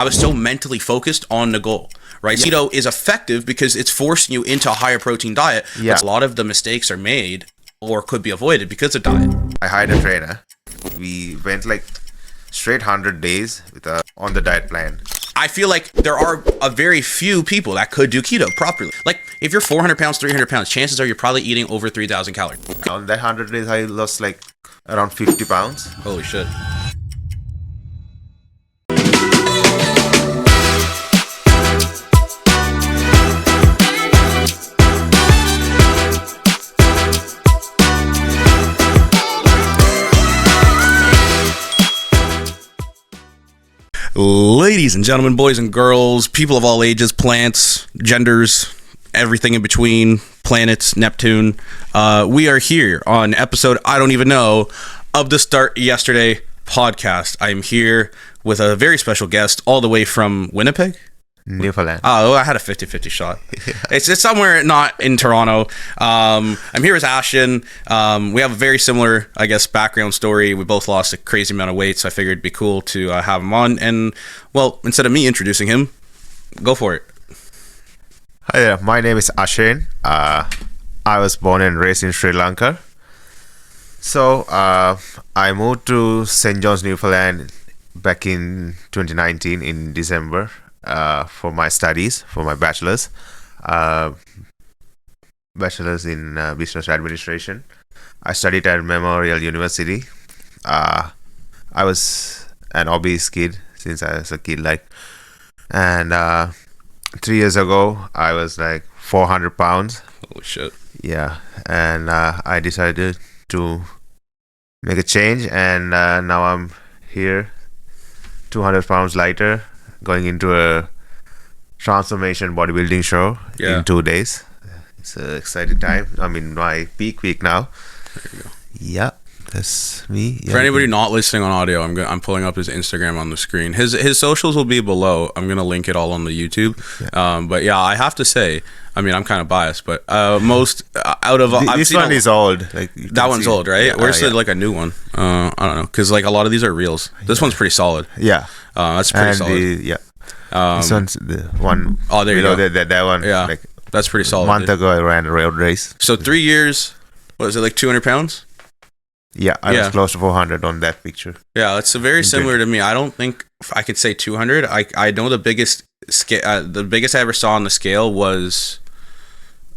I was so mentally focused on the goal, right? Yeah. Keto is effective because it's forcing you into a higher protein diet. Yeah. But a lot of the mistakes are made or could be avoided because of diet. I hired a trainer. We went like straight 100 days with on the diet plan. I feel like there are a very few people that could do keto properly. Like if you're 400 pounds, 300 pounds, chances are you're probably eating over 3,000 calories. On that 100 days, I lost like around 50 pounds. Holy shit. Ladies and gentlemen, boys and girls, people of all ages, plants, genders, everything in between, planets, Neptune. We are here on episode, I don't even know, of the Start Yesterday podcast. I am here with a very special guest all the way from Winnipeg. Newfoundland. Oh, I had a 50-50 shot. Yeah. It's somewhere not in Toronto. I'm here with Ashen. We have a very similar, I guess, background story. We both lost a crazy amount of weight, so I figured it'd be cool to have him on. And, well, instead of me introducing him, go for it. Hi there, my name is Ashen. I was born and raised in Sri Lanka. So, I moved to St. John's, Newfoundland back in 2019 in December. For my studies, for my bachelor's in business administration. I studied at Memorial University. I was an obese kid since I was a kid, and 3 years ago I was like 400 pounds. Holy shit. Yeah, and I decided to make a change, and now I'm here, 200 pounds lighter, going into a transformation bodybuilding show in 2 days. It's an exciting time. I'm in my peak week now. There you go. Yeah, that's me. Yeah. For anybody not listening on audio, I'm pulling up his Instagram on the screen. His socials will be below. I'm gonna link it all on the YouTube. Yeah. But yeah, I have to say, I mean, I'm kind of biased, but most out of this one is old. Like that one's old, right? Yeah, Where's like a new one? I don't know, because like a lot of these are reels. This one's pretty solid. Yeah, that's pretty solid. This one's the one. Oh, there you go. That one. Yeah, like that's pretty solid. A month ago, I ran a road race. So 3 years. What is it, like 200 pounds? Yeah, I was close to 400 on that picture. Yeah, it's very similar to me. I don't think I could say 200. I know the biggest I ever saw on the scale was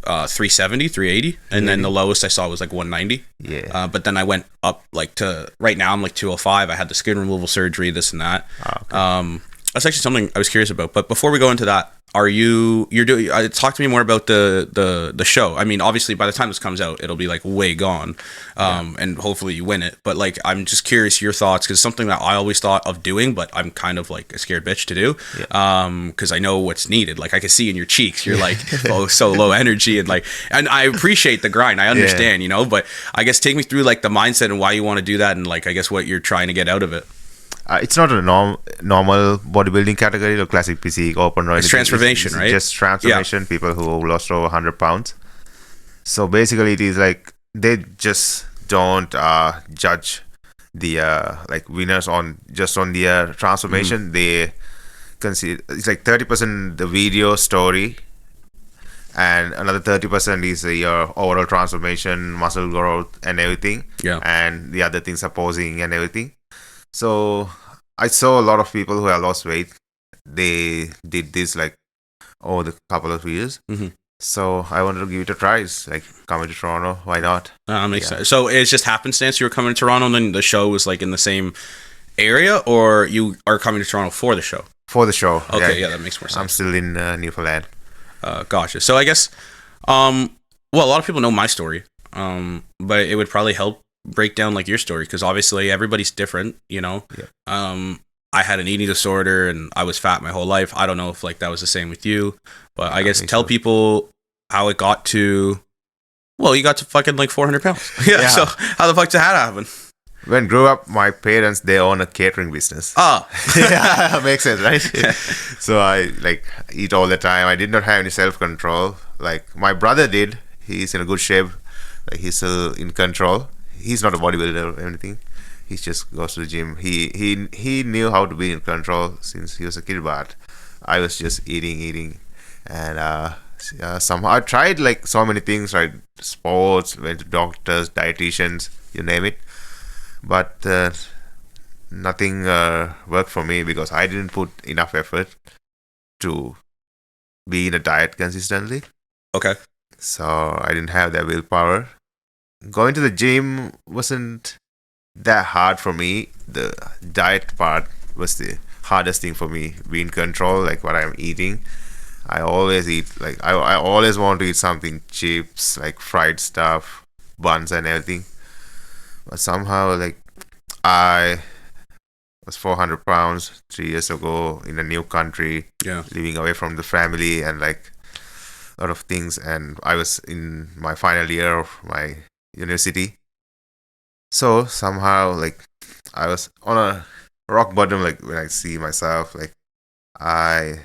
370, 380, and then the lowest I saw was like 190. Yeah. But then I went up like to right now I'm like 205. I had the skin removal surgery, this and that. Oh, okay. That's actually something I was curious about. But before we go into that, you're doing? Talk to me more about the show. I mean, obviously, by the time this comes out, it'll be like way gone, and hopefully you win it. But like, I'm just curious your thoughts, because something that I always thought of doing, but I'm kind of like a scared bitch to do, because I know what's needed. Like I can see in your cheeks, you're like so low energy, and I appreciate the grind. I understand, but I guess take me through like the mindset and why you want to do that, and like I guess what you're trying to get out of it. It's not a normal bodybuilding category or classic physique open. It's transformation, it's right? Just transformation. Yeah. People who lost over 100 pounds. So basically, it is like they just don't judge the like winners on the transformation. They consider it's like 30% the video story, and another 30% is your overall transformation, muscle growth, and everything. Yeah, and the other things are posing and everything. So I saw a lot of people who have lost weight. They did this like over the couple of years. Mm-hmm. So I wanted to give it a try. It's like coming to Toronto. Why not? Makes sense. So it's just happenstance you were coming to Toronto, and then the show was like in the same area, or you are coming to Toronto for the show? For the show. Okay, yeah, that makes more sense. I'm still in Newfoundland. Gotcha. So I guess, well, a lot of people know my story, but it would probably help break down like your story, because obviously everybody's different, Yeah. I had an eating disorder and I was fat my whole life. I don't know if like that was the same with you, but I guess tell people how it got to, well, you got to fucking like 400 pounds. Yeah. So how the fuck did that happen? When I grew up, my parents, they own a catering business. Yeah, makes sense, right? So I like eat all the time. I did not have any self-control. Like my brother did. He's in a good shape. Like he's still in control. He's not a bodybuilder or anything. he just goes to the gym. He knew how to be in control since he was a kid, but I was just eating, and somehow I tried like so many things, right? Sports, went to doctors, dietitians, you name it, but nothing worked for me because I didn't put enough effort to be in a diet consistently. Okay. So I didn't have that willpower. Going to the gym wasn't that hard for me. The diet part was the hardest thing for me. Be in control, like what I'm eating. I always eat, like I always want to eat something, chips, like fried stuff, buns and everything. But somehow, like, I was 400 pounds 3 years ago in a new country, living away from the family and like a lot of things. And I was in my final year of my university. So somehow, like, I was on a rock bottom, like when I see myself, like, I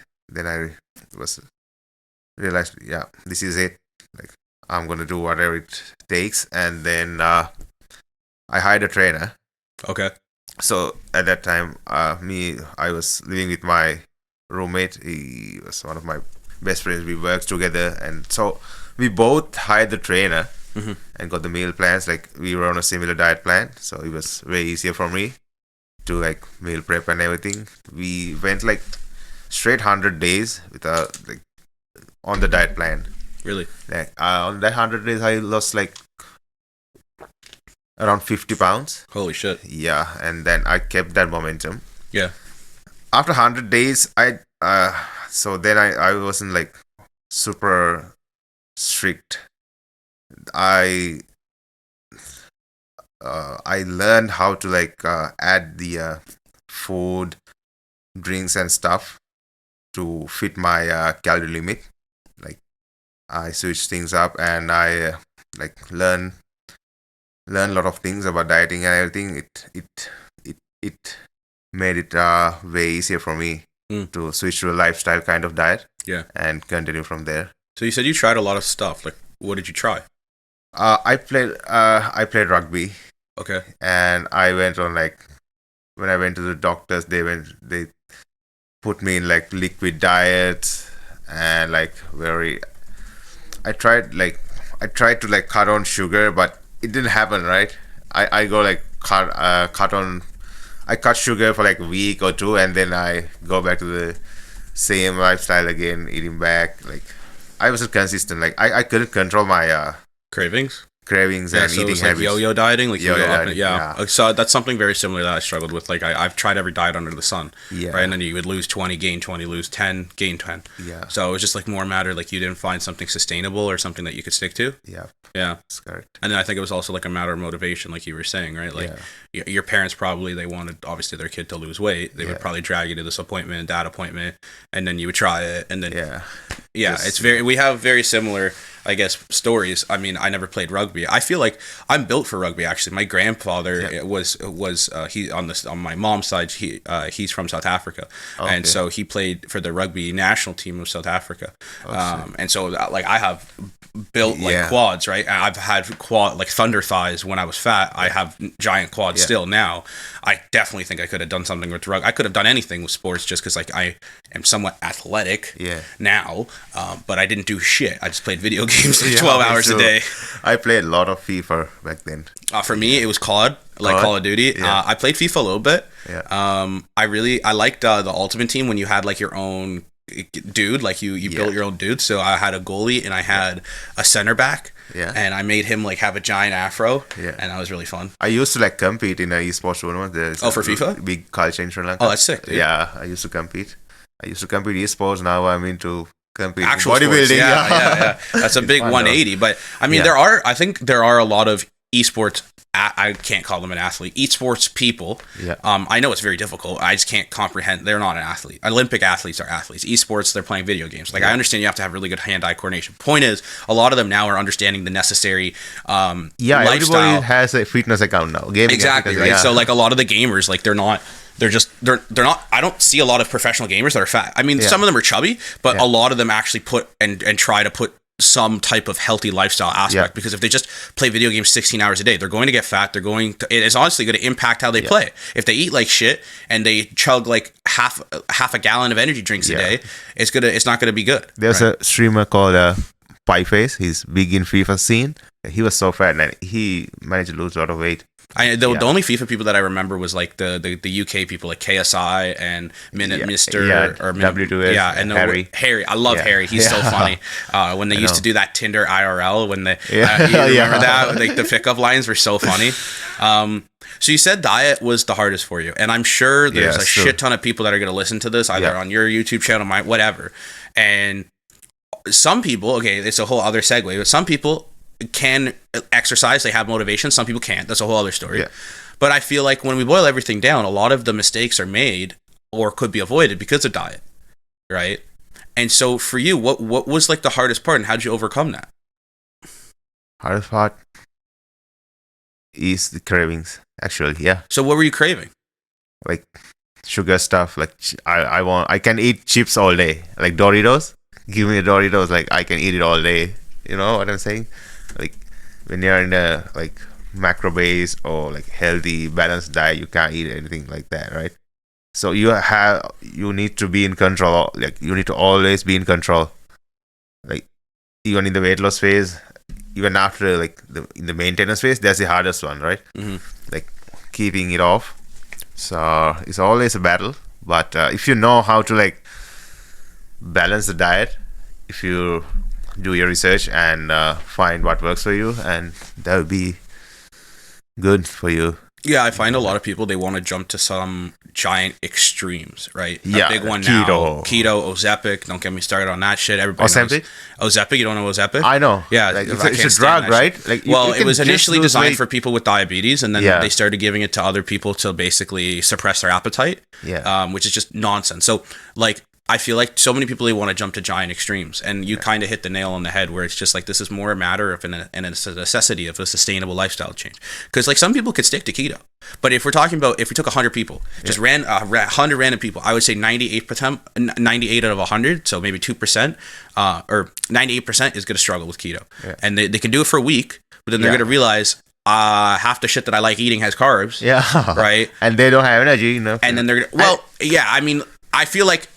was realized, yeah, this is it. Like, I'm gonna do whatever it takes. And then I hired a trainer. Okay. So at that time, I was living with my roommate. He was one of my best friends. We worked together, and so we both hired the trainer and got the meal plans. Like, we were on a similar diet plan, so it was way easier for me to like meal prep and everything. We went like straight 100 days with like on the diet plan. Really? Like, on that 100 days, I lost like around 50 pounds. Holy shit. Yeah, and then I kept that momentum. Yeah. After 100 days, I wasn't like super strict. I learned how to like add the food, drinks and stuff to fit my calorie limit. Like, I switched things up, and I like learn a lot of things about dieting and everything. It made it way easier for me to switch to a lifestyle kind of diet. Yeah. And continue from there. So you said you tried a lot of stuff. Like, what did you try? I played rugby. Okay. And I went on, like, when I went to the doctors, they put me in like liquid diets, and like I tried to like cut on sugar, but it didn't happen, right? I go like I cut sugar for like a week or two, and then I go back to the same lifestyle again, eating back. Like, I wasn't consistent. Like, I couldn't control my cravings and so eating it was habits. like yo-yo dieting, like Yo-yo dieting, yeah. So that's something very similar that I struggled with. Like, I've tried every diet under the sun, Yeah. right? And then you would lose 20, gain 20, lose 10, gain 10. Yeah. So it was just like more a matter like you didn't find something sustainable or something that you could stick to. Yeah. Yeah. That's correct. And then I think it was also like a matter of motivation, like you were saying, right? Like, your parents probably, they wanted obviously their kid to lose weight. They would probably drag you to this appointment, that appointment, and then you would try it, and then we have very similar, I guess, stories. I mean, I never played rugby. I feel like I'm built for rugby. Actually, my grandfather was he on my mom's side. He's from South Africa, and so he played for the rugby national team of South Africa. And so like I have built like quads, right? I've had like thunder thighs when I was fat. I have giant quads still now. I definitely think I could have done something with rugby. I could have done anything with sports just because like I am somewhat athletic now, but I didn't do shit. I just played video games like 12 hours a day. I played a lot of FIFA back then. For me, it was COD, like Call of Duty. I played FIFA a little bit. I liked the Ultimate Team when you had like your own dude, like you built your own dude. So I had a goalie and I had a center back. And I made him like have a giant afro. And that was really fun. I used to like compete in a esports tournament. For FIFA? Big culture in Sri Lanka. Oh, that's sick, dude. Yeah, I used to compete. Esports. Now I'm into actual bodybuilding. Sports. Yeah. That's a big 180. But I mean, I think there are a lot of esports. I can't call them an athlete. Esports people. I know it's very difficult. I just can't comprehend. They're not an athlete. Olympic athletes are athletes. Esports, they're playing video games. Like I understand you have to have really good hand-eye coordination. Point is, a lot of them now are understanding the necessary lifestyle. Everybody has a fitness account now. Gaming exactly, right? So like a lot of the gamers, like they're not. I don't see a lot of professional gamers that are fat. I mean, some of them are chubby, but a lot of them actually put and try to put some type of healthy lifestyle aspect, because if they just play video games 16 hours a day, they're going to get fat. It is honestly going to impact how they play. If they eat like shit and they chug like half a gallon of energy drinks a day, it's not going to be good. There's a streamer called Pieface. He's big in FIFA scene. He was so fat and he managed to lose a lot of weight. The only FIFA people that I remember was like the UK people like KSI and Mr. or W2S and Harry. I love Harry. He's so funny. When they used to do that Tinder IRL, when they you remember that? Like the pickup lines were so funny. So you said diet was the hardest for you, and I'm sure there's a shit ton of people that are going to listen to this either on your YouTube channel, mine, whatever. And some people, okay, it's a whole other segue, but some people can exercise, they have motivation, some people can't. That's a whole other story. But I feel like when we boil everything down, a lot of the mistakes are made or could be avoided because of diet, right? And so for you, what was like the hardest part, and how did you overcome that? Hardest part is the cravings, actually. So what were you craving? Like sugar stuff. Like I can eat chips all day, like Doritos. Give me a Doritos, like I can eat it all day. You know what I'm saying? Like when you're in a like macro base or like healthy balanced diet, you can't eat anything like that, right? So you need to be in control. Like you need to always be in control. Like even in the weight loss phase, even after like in the maintenance phase, that's the hardest one, right? Like keeping it off. So it's always a battle. But if you know how to like balance the diet, if you do your research and find what works for you, and that would be good for you. Yeah, I find a lot of people, they want to jump to some giant extremes, right? Yeah, a big one keto. Now. Keto, Ozempic. Don't get me started on that shit. Everybody Ozempic? knows. Ozempic, you don't know Ozempic? I know. Yeah, like, it's a drug, right? Like it was initially designed for people with diabetes, and then they started giving it to other people to basically suppress their appetite, which is just nonsense. So, like, I feel like so many people, they want to jump to giant extremes, and you kind of hit the nail on the head where it's just like, this is more a matter of a necessity of a sustainable lifestyle change. Because like some people could stick to keto, but if we took 100 people, just 100 random people, I would say 98 out of 100, so maybe 2%, or 98% is going to struggle with keto, and they can do it for a week, but then they're going to realize half the shit that I like eating has carbs, right? And they don't have energy, you know. And then they're I mean, I feel like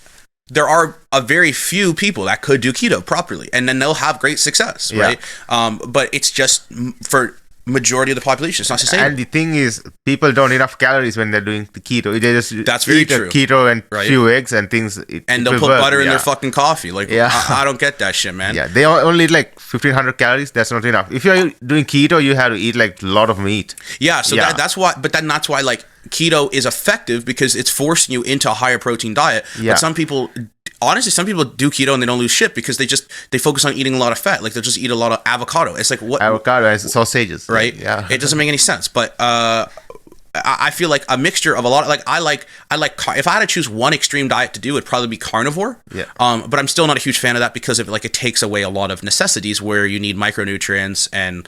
there are a very few people that could do keto properly, and then they'll have great success, right? But it's just for majority of the population, it's not sustainable. And the thing is, people don't enough calories when they're doing the keto. They just eat keto and few eggs and things. And they'll put butter in their fucking coffee. Like, I don't get that shit, man. Yeah, they only eat like 1,500 calories. That's not enough. If you're doing keto, you have to eat like a lot of meat. Yeah, so that's why. But then that's why like keto is effective, because it's forcing you into a higher protein diet. But some people do keto and they don't lose shit because they focus on eating a lot of fat. Like they'll just eat a lot of avocado. It's like what avocado and sausages, right? Yeah, it doesn't make any sense. But I feel like a mixture of a lot of like I like if I had to choose one extreme diet to do, it'd probably be carnivore. But I'm still not a huge fan of that because of like it takes away a lot of necessities where you need micronutrients and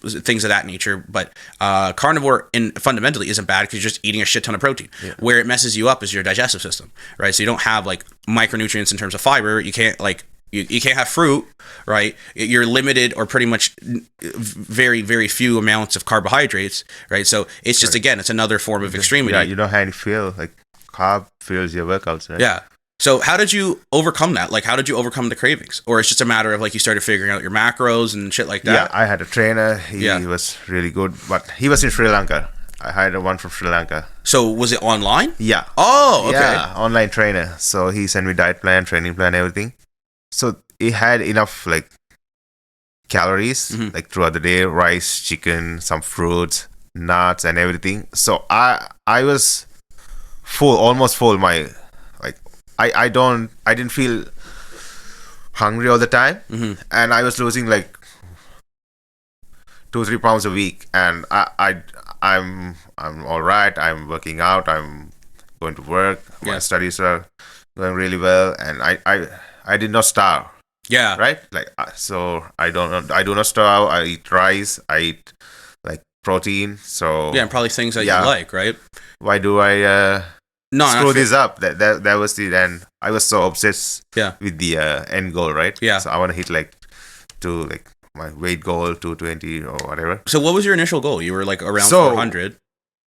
things of that nature. But carnivore fundamentally isn't bad because you're just eating a shit ton of protein. Where it messes you up is your digestive system, right? So you don't have like micronutrients in terms of fiber. You can't like you can't have fruit, right? You're limited or pretty much very, very few amounts of carbohydrates, right? So it's just, again, it's another form of extremity. Yeah, you don't have any feel, like carb fuels your workouts, right? Yeah. So how did you overcome that? Like, how did you overcome the cravings? Or it's just a matter of like you started figuring out your macros and shit like that? Yeah, I had a trainer. He was really good, but he was in Sri Lanka. I hired one from Sri Lanka. So was it online? Yeah. Oh, okay. Yeah, online trainer. So he sent me diet plan, training plan, everything. So it had enough like calories like throughout the day, rice, chicken, some fruits, nuts, and everything. So I was full, almost full. I didn't feel hungry all the time, and I was losing like 2-3 pounds a week, and I'm all right. I'm working out. I'm going to work. My studies are going really well, and I did not starve. Yeah. Right. Like so, I do not starve. I eat rice. I eat like protein. So yeah, and probably things that you like, right? Why do I screw this up? That was the end. I was so obsessed with the end goal, right? Yeah. So I want to hit like to like my weight goal 220 or whatever. So what was your initial goal? You were like around So, 400.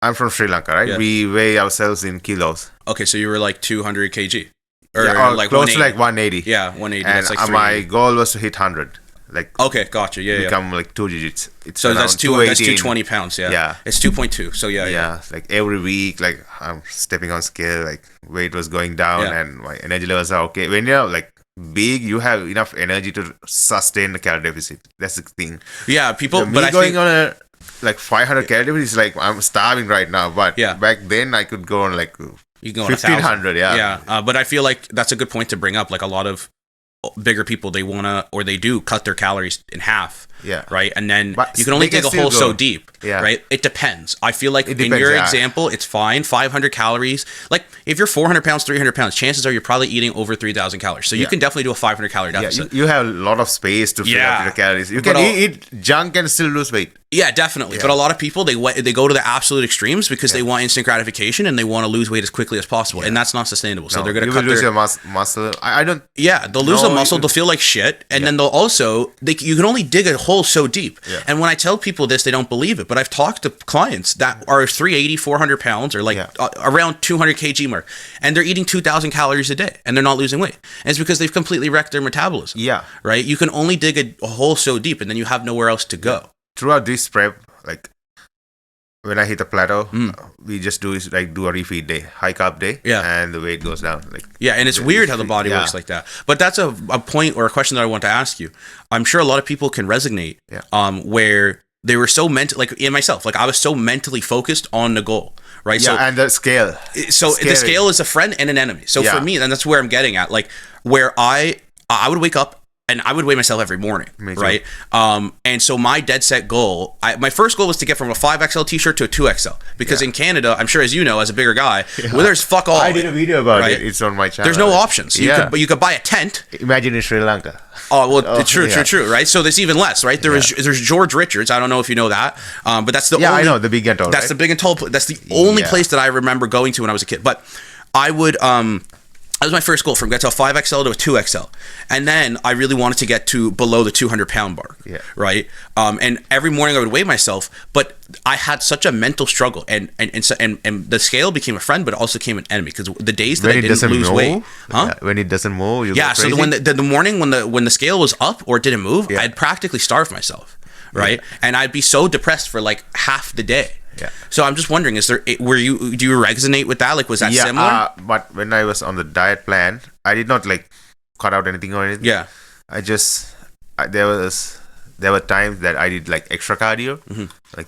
I'm from Sri Lanka, right? Yeah. We weigh ourselves in kilos. Okay, so you were like 200 kg. Or like close 180. to like 180. Yeah, 180. And That's like my goal was to hit 100. Like okay, gotcha. Yeah, become like 2 digits. It's so that's 218. 220 pounds. Yeah. Yeah. It's 2.2. So yeah. Like every week, like I'm stepping on scale, like weight was going down and my energy levels are okay. When you're like big, you have enough energy to sustain the calorie deficit. That's the thing. Yeah, people. Me but I going think, on a like 500 calorie deficit is like I'm starving right now. But Yeah. back then I could go on like you can go on 1,500. Yeah, but I feel like that's a good point to bring up. Like a lot of bigger people, they wanna or they do cut their calories in half. Yeah. Right, and then But you can only they can dig a still hole so go. deep. Yeah. Right. It depends. I feel like It in depends, your yeah. example, it's fine. 500 calories. Like if you're 400 pounds, 300 pounds, chances are you're probably eating over 3,000 calories. So you Yeah. can definitely do a 500 calorie Yeah, deficit. you have a lot of space to fill Yeah. up your calories. You But can I'll- eat junk and still lose weight. Yeah, definitely. Yeah. But a lot of people they go to the absolute extremes because they want instant gratification and they want to lose weight as quickly as possible, and that's not sustainable. So No, they're going to you cut will lose their your muscle. I don't. yeah, they'll lose the No, muscle. you- They'll feel like shit, and then they'll also you can only dig a hole so deep. Yeah. And when I tell people this, they don't believe it. But I've talked to clients that are 380, 400 pounds, or like Yeah. around 200 kg mark, and they're eating 2,000 calories a day, and they're not losing weight. And it's because they've completely wrecked their metabolism. Yeah. Right. You can only dig a hole so deep, and then you have nowhere else to go. Throughout this prep, like when I hit a plateau, we just do a refeed day, high carb day, and the weight goes down. Like Yeah, and it's weird how the body works like that. But that's a point or a question that I want to ask you. I'm sure a lot of people can resonate. Where they were so like in myself, like I was so mentally focused on the goal, right? Yeah, and the scale. So the scale is a friend and an enemy. So for me, and that's where I'm getting at, like where I would wake up and I would weigh myself every morning, right? And so my dead set goal, my first goal was to get from a 5XL t-shirt to a 2XL because in Canada, I'm sure as you know, as a bigger guy, well, there's fuck all. I did a video about it. It's on my channel. There's no options. You could buy a tent. Imagine in Sri Lanka. Oh well, true, right? So there's even less, right? There's George Richards. I don't know if you know that, but that's the only, I know the big and tall. That's the big and tall. That's the only place that I remember going to when I was a kid. But I would that was my first goal, from get to a 5XL to a 2XL. And then I really wanted to get to below the 200 pound mark. Right. And every morning I would weigh myself, but I had such a mental struggle, and the scale became a friend, but it also became an enemy because the days that when I didn't lose weight, when it doesn't move, you yeah. go crazy. So when the morning when the scale was up or it didn't move, I'd practically starve myself. Right. And I'd be so depressed for like half the day. Yeah. So I'm just wondering, do you resonate with that? Like, was that similar? But when I was on the diet plan, I did not like cut out anything or anything. Yeah. I just there were times that I did like extra cardio, like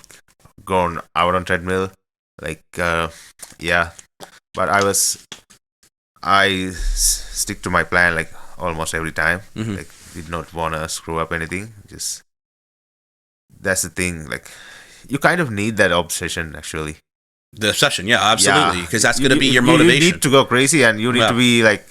go on hour on treadmill, like But I stick to my plan like almost every time. Like did not wanna screw up anything. Just that's the thing. Like you kind of need that obsession actually. The obsession, yeah, absolutely, because that's going to be your motivation. You need to go crazy, and you need to be like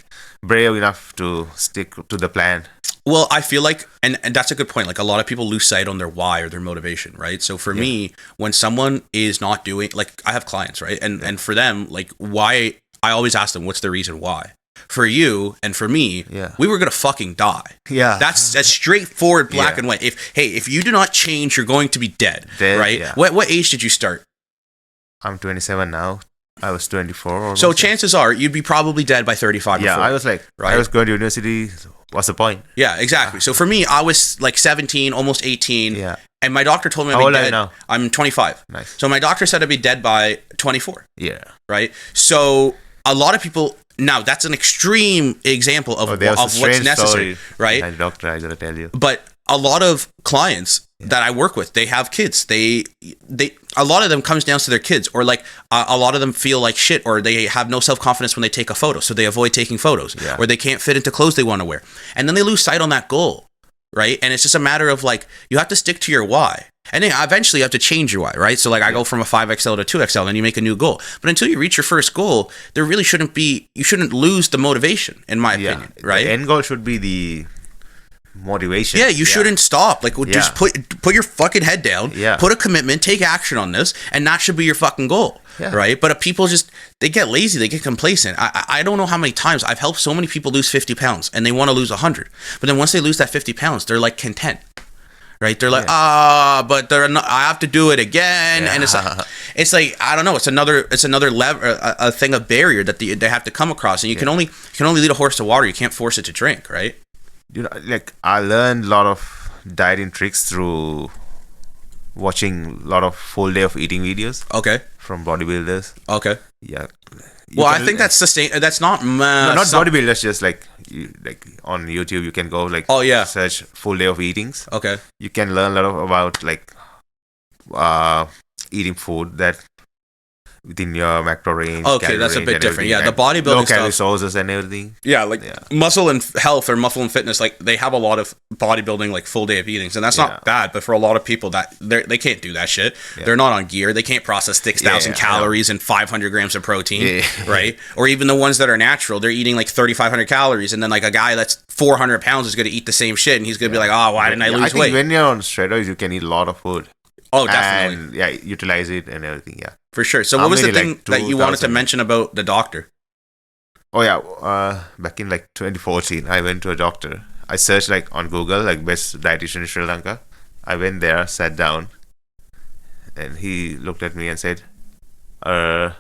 brave enough to stick to the plan. Well, I feel like, and that's a good point. Like a lot of people lose sight on their why or their motivation, right? So for me, when someone is not doing, like I have clients, right, and for them, like why, I always ask them, what's the reason why? For you and for me, we were gonna fucking die. Yeah, that's straightforward, black and white. If you do not change, you're going to be dead right? Yeah. What age did you start? I'm 27 now. I was 24. Almost. So chances are you'd be probably dead by 35. Yeah, or 40, I was like, I was going to university. What's the point? Yeah, exactly. So for me, I was like 17, almost 18. Yeah. And my doctor told me I'd be dead. How old are you now? I'm 25. Nice. So my doctor said I'd be dead by 24. Yeah. Right. So a lot of people. Now that's an extreme example of what's necessary, right? My doctor, I gotta tell you. But a lot of clients that I work with, they have kids. They a lot of them comes down to their kids, or like a lot of them feel like shit, or they have no self-confidence when they take a photo, so they avoid taking photos, or they can't fit into clothes they want to wear, and then they lose sight on that goal, right? And it's just a matter of like you have to stick to your why. And then eventually you have to change your why, right? So like I go from a 5XL to 2XL, then you make a new goal. But until you reach your first goal, there really shouldn't lose the motivation, in my opinion, right? The end goal should be motivation. Yeah, you shouldn't stop. Like, just put your fucking head down. Yeah. Put a commitment. Take action on this, and that should be your fucking goal. Yeah. Right? But if people they get lazy. They get complacent. I don't know how many times I've helped so many people lose 50 pounds, and they want to lose 100. But then once they lose that 50 pounds, they're like content. Right? They're like, but they're not. I have to do it again, and it's like I don't know. It's another level, a thing, a barrier that they have to come across, and you can only lead a horse to water. You can't force it to drink, right? You know, like I learned a lot of dieting tricks through watching a lot of full day of eating videos. Okay. From bodybuilders. Okay. Yeah. Well, I think that's That's not. No, not bodybuilders. Just like on YouTube, you can go search full day of eatings. Okay. You can learn a lot about eating food that within your macro range. Okay, that's a bit different. Yeah, the bodybuilding calorie stuff. sources and everything. Yeah, muscle and health or muscle and fitness, like they have a lot of bodybuilding, like full day of eatings, and that's not bad. But for a lot of people, that they can't do that shit. Yeah. They're not on gear. They can't process 6,000 calories and 500 grams of protein, right? Or even the ones that are natural, they're eating like 3,500 calories, and then like a guy that's 400 pounds is going to eat the same shit, and he's going to be like, oh, why didn't I lose weight? When you're on steroids, you can eat a lot of food. Oh, definitely. And utilize it and everything. Yeah. For sure. So what was the thing that you wanted to mention about the doctor? Oh yeah, back in 2014, I went to a doctor. I searched on Google best dietitian in Sri Lanka. I went there, sat down, and he looked at me and said, "Oh,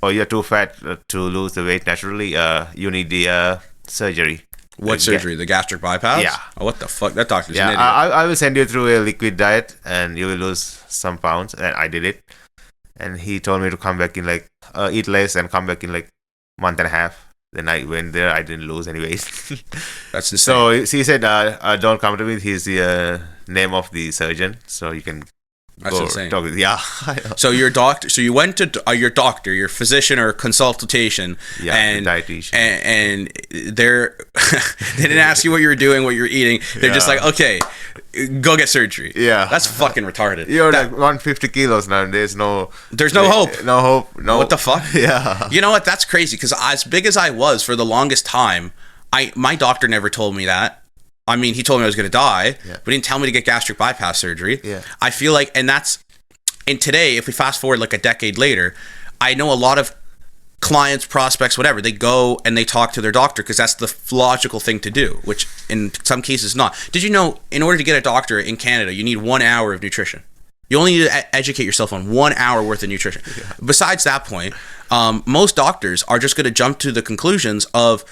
you're too fat to lose the weight naturally. You need the surgery." What surgery? The gastric bypass? Yeah. Oh, what the fuck? That doctor's an idiot. I will send you through a liquid diet, and you will lose some pounds. And I did it. And he told me to come back in eat less and come back in month and a half. Then I went there. I didn't lose any weight. That's insane. So he said, "Don't come to me." He's the name of the surgeon, so you can. That's insane. Talk. Yeah. So your doctor. So you went to your doctor, your physician or consultation. Yeah. And dietitian. And they didn't ask you what you were doing, what you were eating. They're just like, okay, go get surgery. Yeah. That's fucking retarded. You're 150 kilos now. And there's no hope. No hope. No. What the fuck? Yeah. You know what? That's crazy. Because as big as I was for the longest time, my doctor never told me that. I mean, he told me I was going to die, but he didn't tell me to get gastric bypass surgery. Yeah. I feel like, and today, if we fast forward a decade later, I know a lot of clients, prospects, whatever, they go and they talk to their doctor because that's the logical thing to do, which in some cases not. Did you know, in order to get a doctor in Canada, you need 1 hour of nutrition? You only need to educate yourself on 1 hour worth of nutrition. Yeah. Besides that point, most doctors are just going to jump to the conclusions of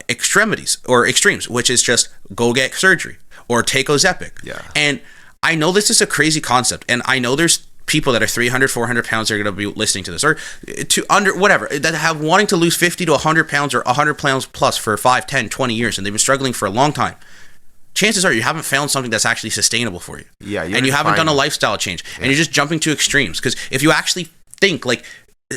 extremities or extremes, which is just go get surgery or take Ozempic. Yeah. And I know this is a crazy concept, and I know there's people that are 300, 400 pounds that are going to be listening to this, or that have wanting to lose 50 to 100 pounds or 100 pounds plus for 5, 10, 20 years, and they've been struggling for a long time. Chances are you haven't found something that's actually sustainable for you. Yeah. And you haven't done a lifestyle change, and you're just jumping to extremes. Because if you actually think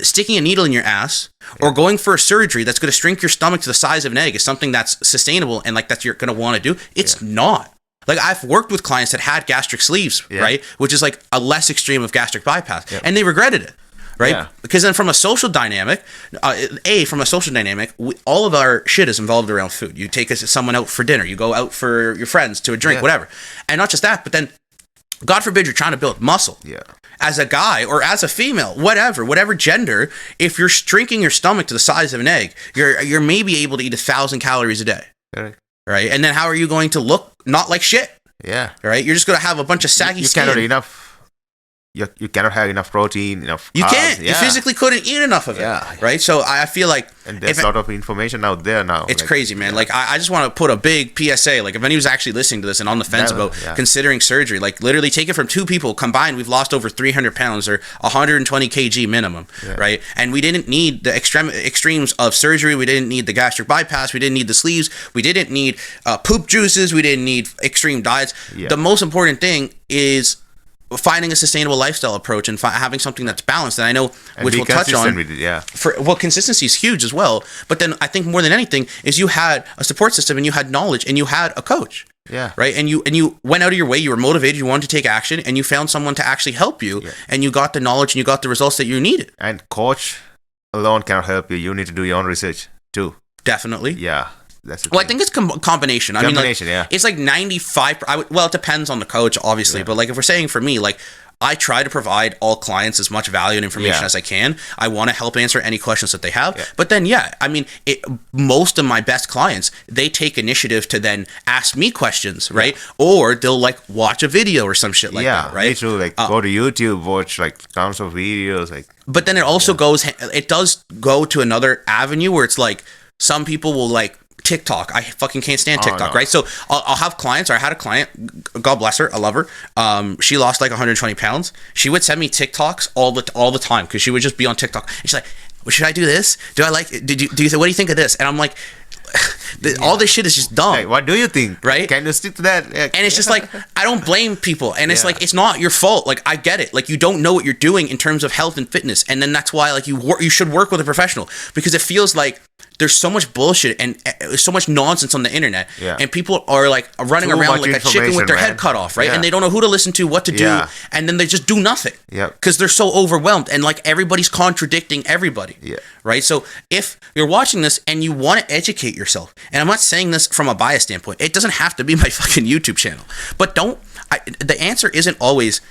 sticking a needle in your ass or going for a surgery that's going to shrink your stomach to the size of an egg is something that's sustainable and that you're going to want to do, it's not. I've worked with clients that had gastric sleeves, right? Which is a less extreme of gastric bypass, and they regretted it, right? Yeah. Because then from a social dynamic, all of our shit is involved around food. You take someone out for dinner, you go out for your friends to a drink, whatever. And not just that, but then God forbid you're trying to build muscle. Yeah. As a guy or as a female, whatever gender, if you're shrinking your stomach to the size of an egg, you're maybe able to eat 1,000 calories a day. Right? And then how are you going to look not like shit? Yeah. Right? You're just going to have a bunch of saggy skin. Cannot enough. You cannot have enough protein, enough carbs. You can't. Yeah. You physically couldn't eat enough of it. Yeah. Right? So I feel like... And there's a lot of information out there now. It's crazy, man. Yeah. I just want to put a big PSA. If anyone's actually listening to this and on the fence about considering surgery, literally take it from 2 people combined, we've lost over 300 pounds or 120 kg minimum, right? And we didn't need the extremes of surgery. We didn't need the gastric bypass. We didn't need the sleeves. We didn't need poop juices. We didn't need extreme diets. Yeah. The most important thing is finding a sustainable lifestyle approach and having something that's balanced. And I know, which we'll touch on. With it, consistency is huge as well. But then I think more than anything is you had a support system and you had knowledge and you had a coach. Yeah. Right. And you went out of your way. You were motivated. You wanted to take action, and you found someone to actually help you. Yeah. And you got the knowledge and you got the results that you needed. And coach alone cannot help you. You need to do your own research too. Definitely. Yeah. That's the Well, I thing. think it's combination. I mean, like, Yeah. it's like 95. Well, it depends on the coach, obviously. Yeah. But like, if we're saying for me, like, I try to provide all clients as much value and information as I can. I want to help answer any questions that they have. Yeah. But then, I mean, most of my best clients, they take initiative to then ask me questions, right? Or they'll like watch a video or some shit like that, right? Me too. Like go to YouTube, watch like tons of videos, like. But then it also it does go to another avenue where it's like some people will like TikTok. I fucking can't stand TikTok, right? So I'll have clients, or I had a client, God bless her, I love her. She lost like 120 pounds. She would send me TikToks all the time because she would just be on TikTok. And she's like, well, should I do this? Do I like, what do you think of this? And I'm like, all this shit is just dumb. Hey, what do you think? Right? Can you stick to that? And it's just like, I don't blame people. And it's like, it's not your fault. Like, I get it. Like, you don't know what you're doing in terms of health and fitness. And then that's why, like, you should work with a professional, because it feels like there's so much bullshit and so much nonsense on the internet. Yeah. And people are like running Too around much like a chicken with their information, head cut off, right? Yeah. And they don't know who to listen to, what to do. Yeah. And then they just do nothing. Yeah. Because they're so overwhelmed and like everybody's contradicting everybody. Yeah. Right. So if you're watching this and you want to educate yourself, and I'm not saying this from a bias standpoint, it doesn't have to be my fucking YouTube channel, but the answer isn't always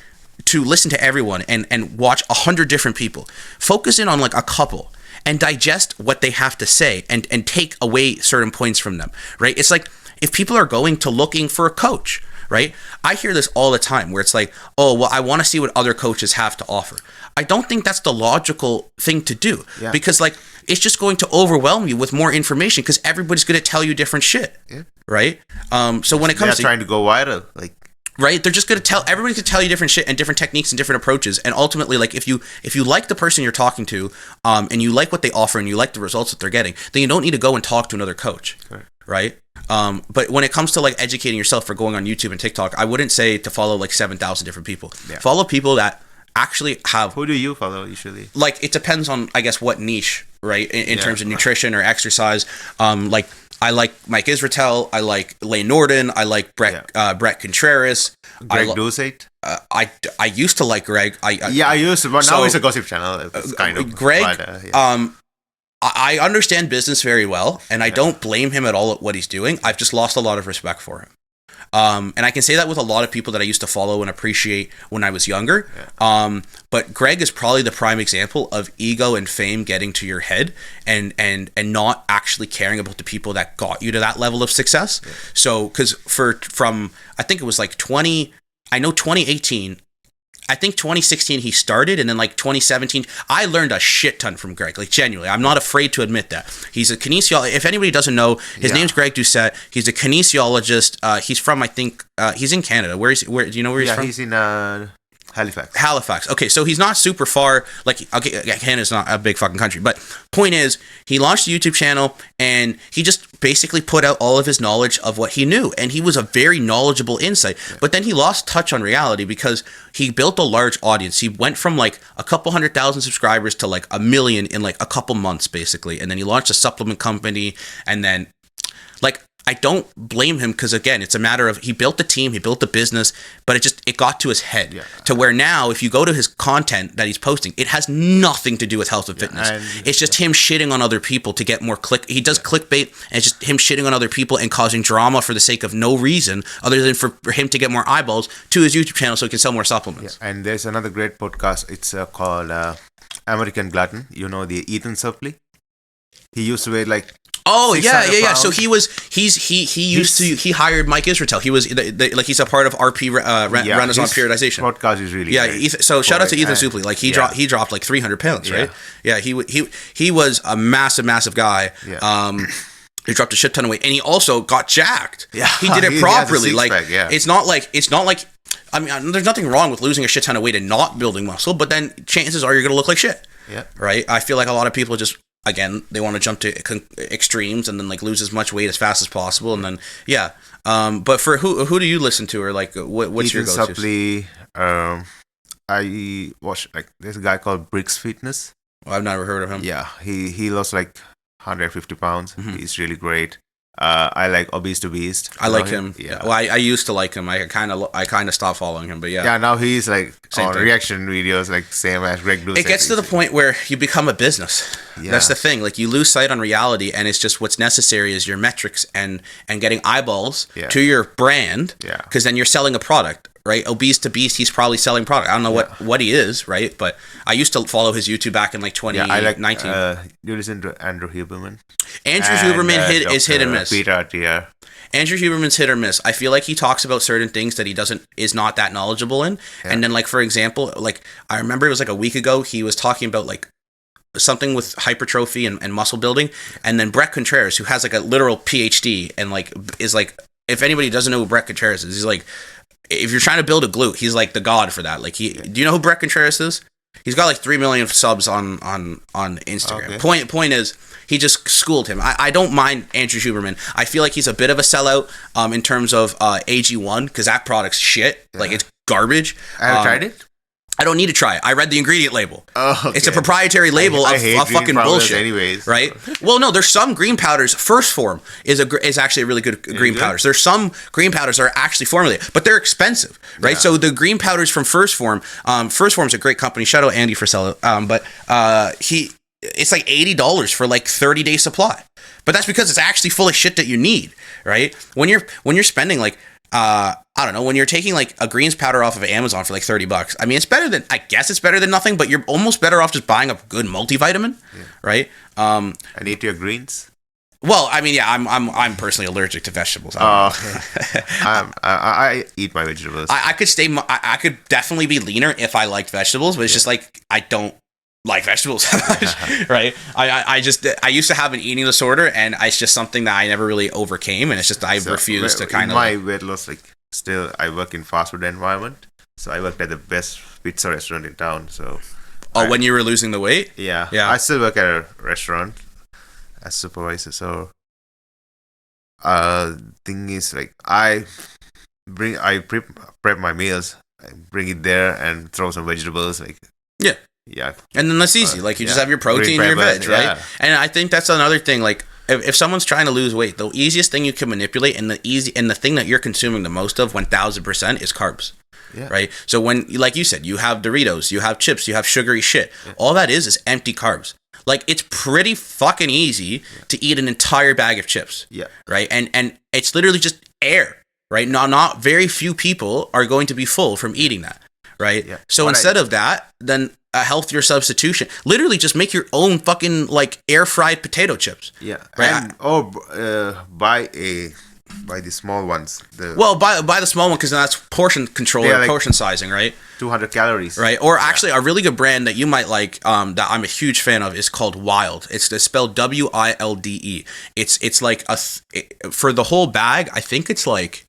to listen to everyone and watch 100 different people. Focus in on like a couple and digest what they have to say and take away certain points from them, right? It's like if people are going to looking for a coach, right? I hear this all the time where it's like, oh, well, I want to see what other coaches have to offer. I don't think that's the logical thing to do, because like it's just going to overwhelm you with more information because everybody's going to tell you different shit, right? So when it comes to trying to go viral, like. Right, they're just gonna everybody's gonna tell you different shit and different techniques and different approaches, and ultimately, like if you like the person you're talking to, and you like what they offer and you like the results that they're getting, then you don't need to go and talk to another coach, right? But when it comes to like educating yourself for going on YouTube and TikTok, I wouldn't say to follow like 7,000 different people. Follow people that actually have. Who do you follow usually? Like it depends on, I guess, what niche, right? In terms of nutrition or exercise, like. I like Mike Israetel. I like Lane Norton. I like Brett Contreras. Greg Doucette. I used to like Greg. I used to, but now it's a gossip channel. It's kind of Greg. I understand business very well, and I don't blame him at all at what he's doing. I've just lost a lot of respect for him. And I can say that with a lot of people that I used to follow and appreciate when I was younger. But Greg is probably the prime example of ego and fame getting to your head and not actually caring about the people that got you to that level of success. So, because from I think it was like 2018. I think 2016 he started, and then like 2017, I learned a shit ton from Greg. Like genuinely, I'm not afraid to admit that. He's a kinesiologist. If anybody doesn't know, his name's Greg Doucette. He's a kinesiologist. He's from, I think, he's in Canada. Where do you know where he's from? He's in Halifax. Okay, so he's not super far. Like, okay, Canada's not a big fucking country, but point is, he launched a YouTube channel and he just basically put out all of his knowledge of what he knew, and he was a very knowledgeable insight. But then he lost touch on reality because he built a large audience. He went from like a couple 100,000 subscribers to like 1 million in like a couple months, basically, and then he launched a supplement company, and then like. I don't blame him because, again, it's a matter of he built the team, he built the business, but it got to his head to where now if you go to his content that he's posting, it has nothing to do with health and fitness. It's just him shitting on other people to get more He does clickbait, and it's just him shitting on other people and causing drama for the sake of no reason other than for him to get more eyeballs to his YouTube channel so he can sell more supplements. And there's another great podcast. It's called American Glutton. You know, the Ethan Suplee. He used to weigh like. Oh yeah. So he hired Mike Israetel. He was like he's a part of RP Renaissance Periodization. Podcast is really great. So shout out to Ethan Suplee. Like he dropped like 300 pounds, right? Yeah, he was a massive guy. He dropped a shit ton of weight, and he also got jacked. Yeah, he did it properly. It's not like. I mean, there's nothing wrong with losing a shit ton of weight and not building muscle, but then chances are you're gonna look like shit. Yeah. Right. I feel like a lot of people just. Again, they want to jump to extremes and then like lose as much weight as fast as possible, and then But for who do you listen to, or like what's your go-to? Suplee, I watch like this guy called Briggs Fitness. I've never heard of him. Yeah, he lost like 150 pounds. Mm-hmm. He's really great. I like Obese to Beast. I like him. Yeah. Well, I used to like him. I kind of stopped following him, but yeah. Yeah, now he's like Same on thing. reaction videos, like same as Greg Blue. It gets to the point where you become a business. Yeah. That's the thing. Like you lose sight on reality, and it's just what's necessary is your metrics and getting eyeballs Yeah. to your brand. Yeah. Because then you're selling a product, right? Obese to Beast, he's probably selling product. I don't know what he is, right? But I used to follow his YouTube back in like 2019. I like. You listen to Andrew Huberman. Andrew Huberman is hit and miss. Peter Attia. Andrew Huberman's hit or miss. I feel like he talks about certain things that he is not that knowledgeable in. Yeah. And then, like, for example, like I remember it was like a week ago, he was talking about like something with hypertrophy and muscle building. And then Brett Contreras, who has like a literal PhD and like is like, if anybody doesn't know who Brett Contreras is, he's like, if you're trying to build a glute, he's like the god for that. Like do you know who Brett Contreras is? He's got like 3 million subs on Instagram. Okay. Point is, he just schooled him. I don't mind Andrew Huberman. I feel like he's a bit of a sellout in terms of AG1 because that product's shit. Yeah. Like it's garbage. Have you tried it? I don't need to try it. I read the ingredient label. Oh, okay. It's a proprietary label I of hate green fucking powders bullshit. anyways. Right? Well, no, there's some green powders. First Form is actually a really good green powders. There's some green powders that are actually formulated, but they're expensive, right? Yeah. So the green powders from First Form's a great company. Shout out Andy for selling. But it's like $80 for like 30-day supply. But that's because it's actually full of shit that you need, right? When you're spending like I don't know, when you're taking like a greens powder off of Amazon for like $30, I mean, I guess it's better than nothing, but you're almost better off just buying a good multivitamin, right? I need your greens. Well, I mean, yeah, I'm personally allergic to vegetables. I eat my vegetables. I could definitely be leaner if I liked vegetables, but it's just like, I don't like vegetables that much, right? I used to have an eating disorder, and it's just something that I never really overcame, and it's just I refuse to kind of. My weight loss, like, still I work in fast food environment, so I worked at the best pizza restaurant in town. So. When you were losing the weight? Yeah. I still work at a restaurant as supervisor. So, thing is, like, I prep my meals, I bring it there and throw some vegetables, like. Yeah. Yeah. And then that's easy. Like, you just have your protein and your veg, right? Yeah. And I think that's another thing. Like, if someone's trying to lose weight, the easiest thing you can manipulate and the thing that you're consuming the most of 1000% is carbs. Yeah. Right? So when, like you said, you have Doritos, you have chips, you have sugary shit. Yeah. All that is empty carbs. Like, it's pretty fucking easy to eat an entire bag of chips. Yeah. Right? And it's literally just air. Right? Not very few people are going to be full from eating that. Right? Yeah. So instead of that, then a healthier substitution. Literally, just make your own fucking like air fried potato chips. Yeah. Right. And buy the small ones. Buy the small one because that's portion control or like portion sizing, right? 200 calories. Right. Or actually, a really good brand that you might like, that I'm a huge fan of, is called Wild. It's spelled WILDE. It's like for the whole bag, I think it's like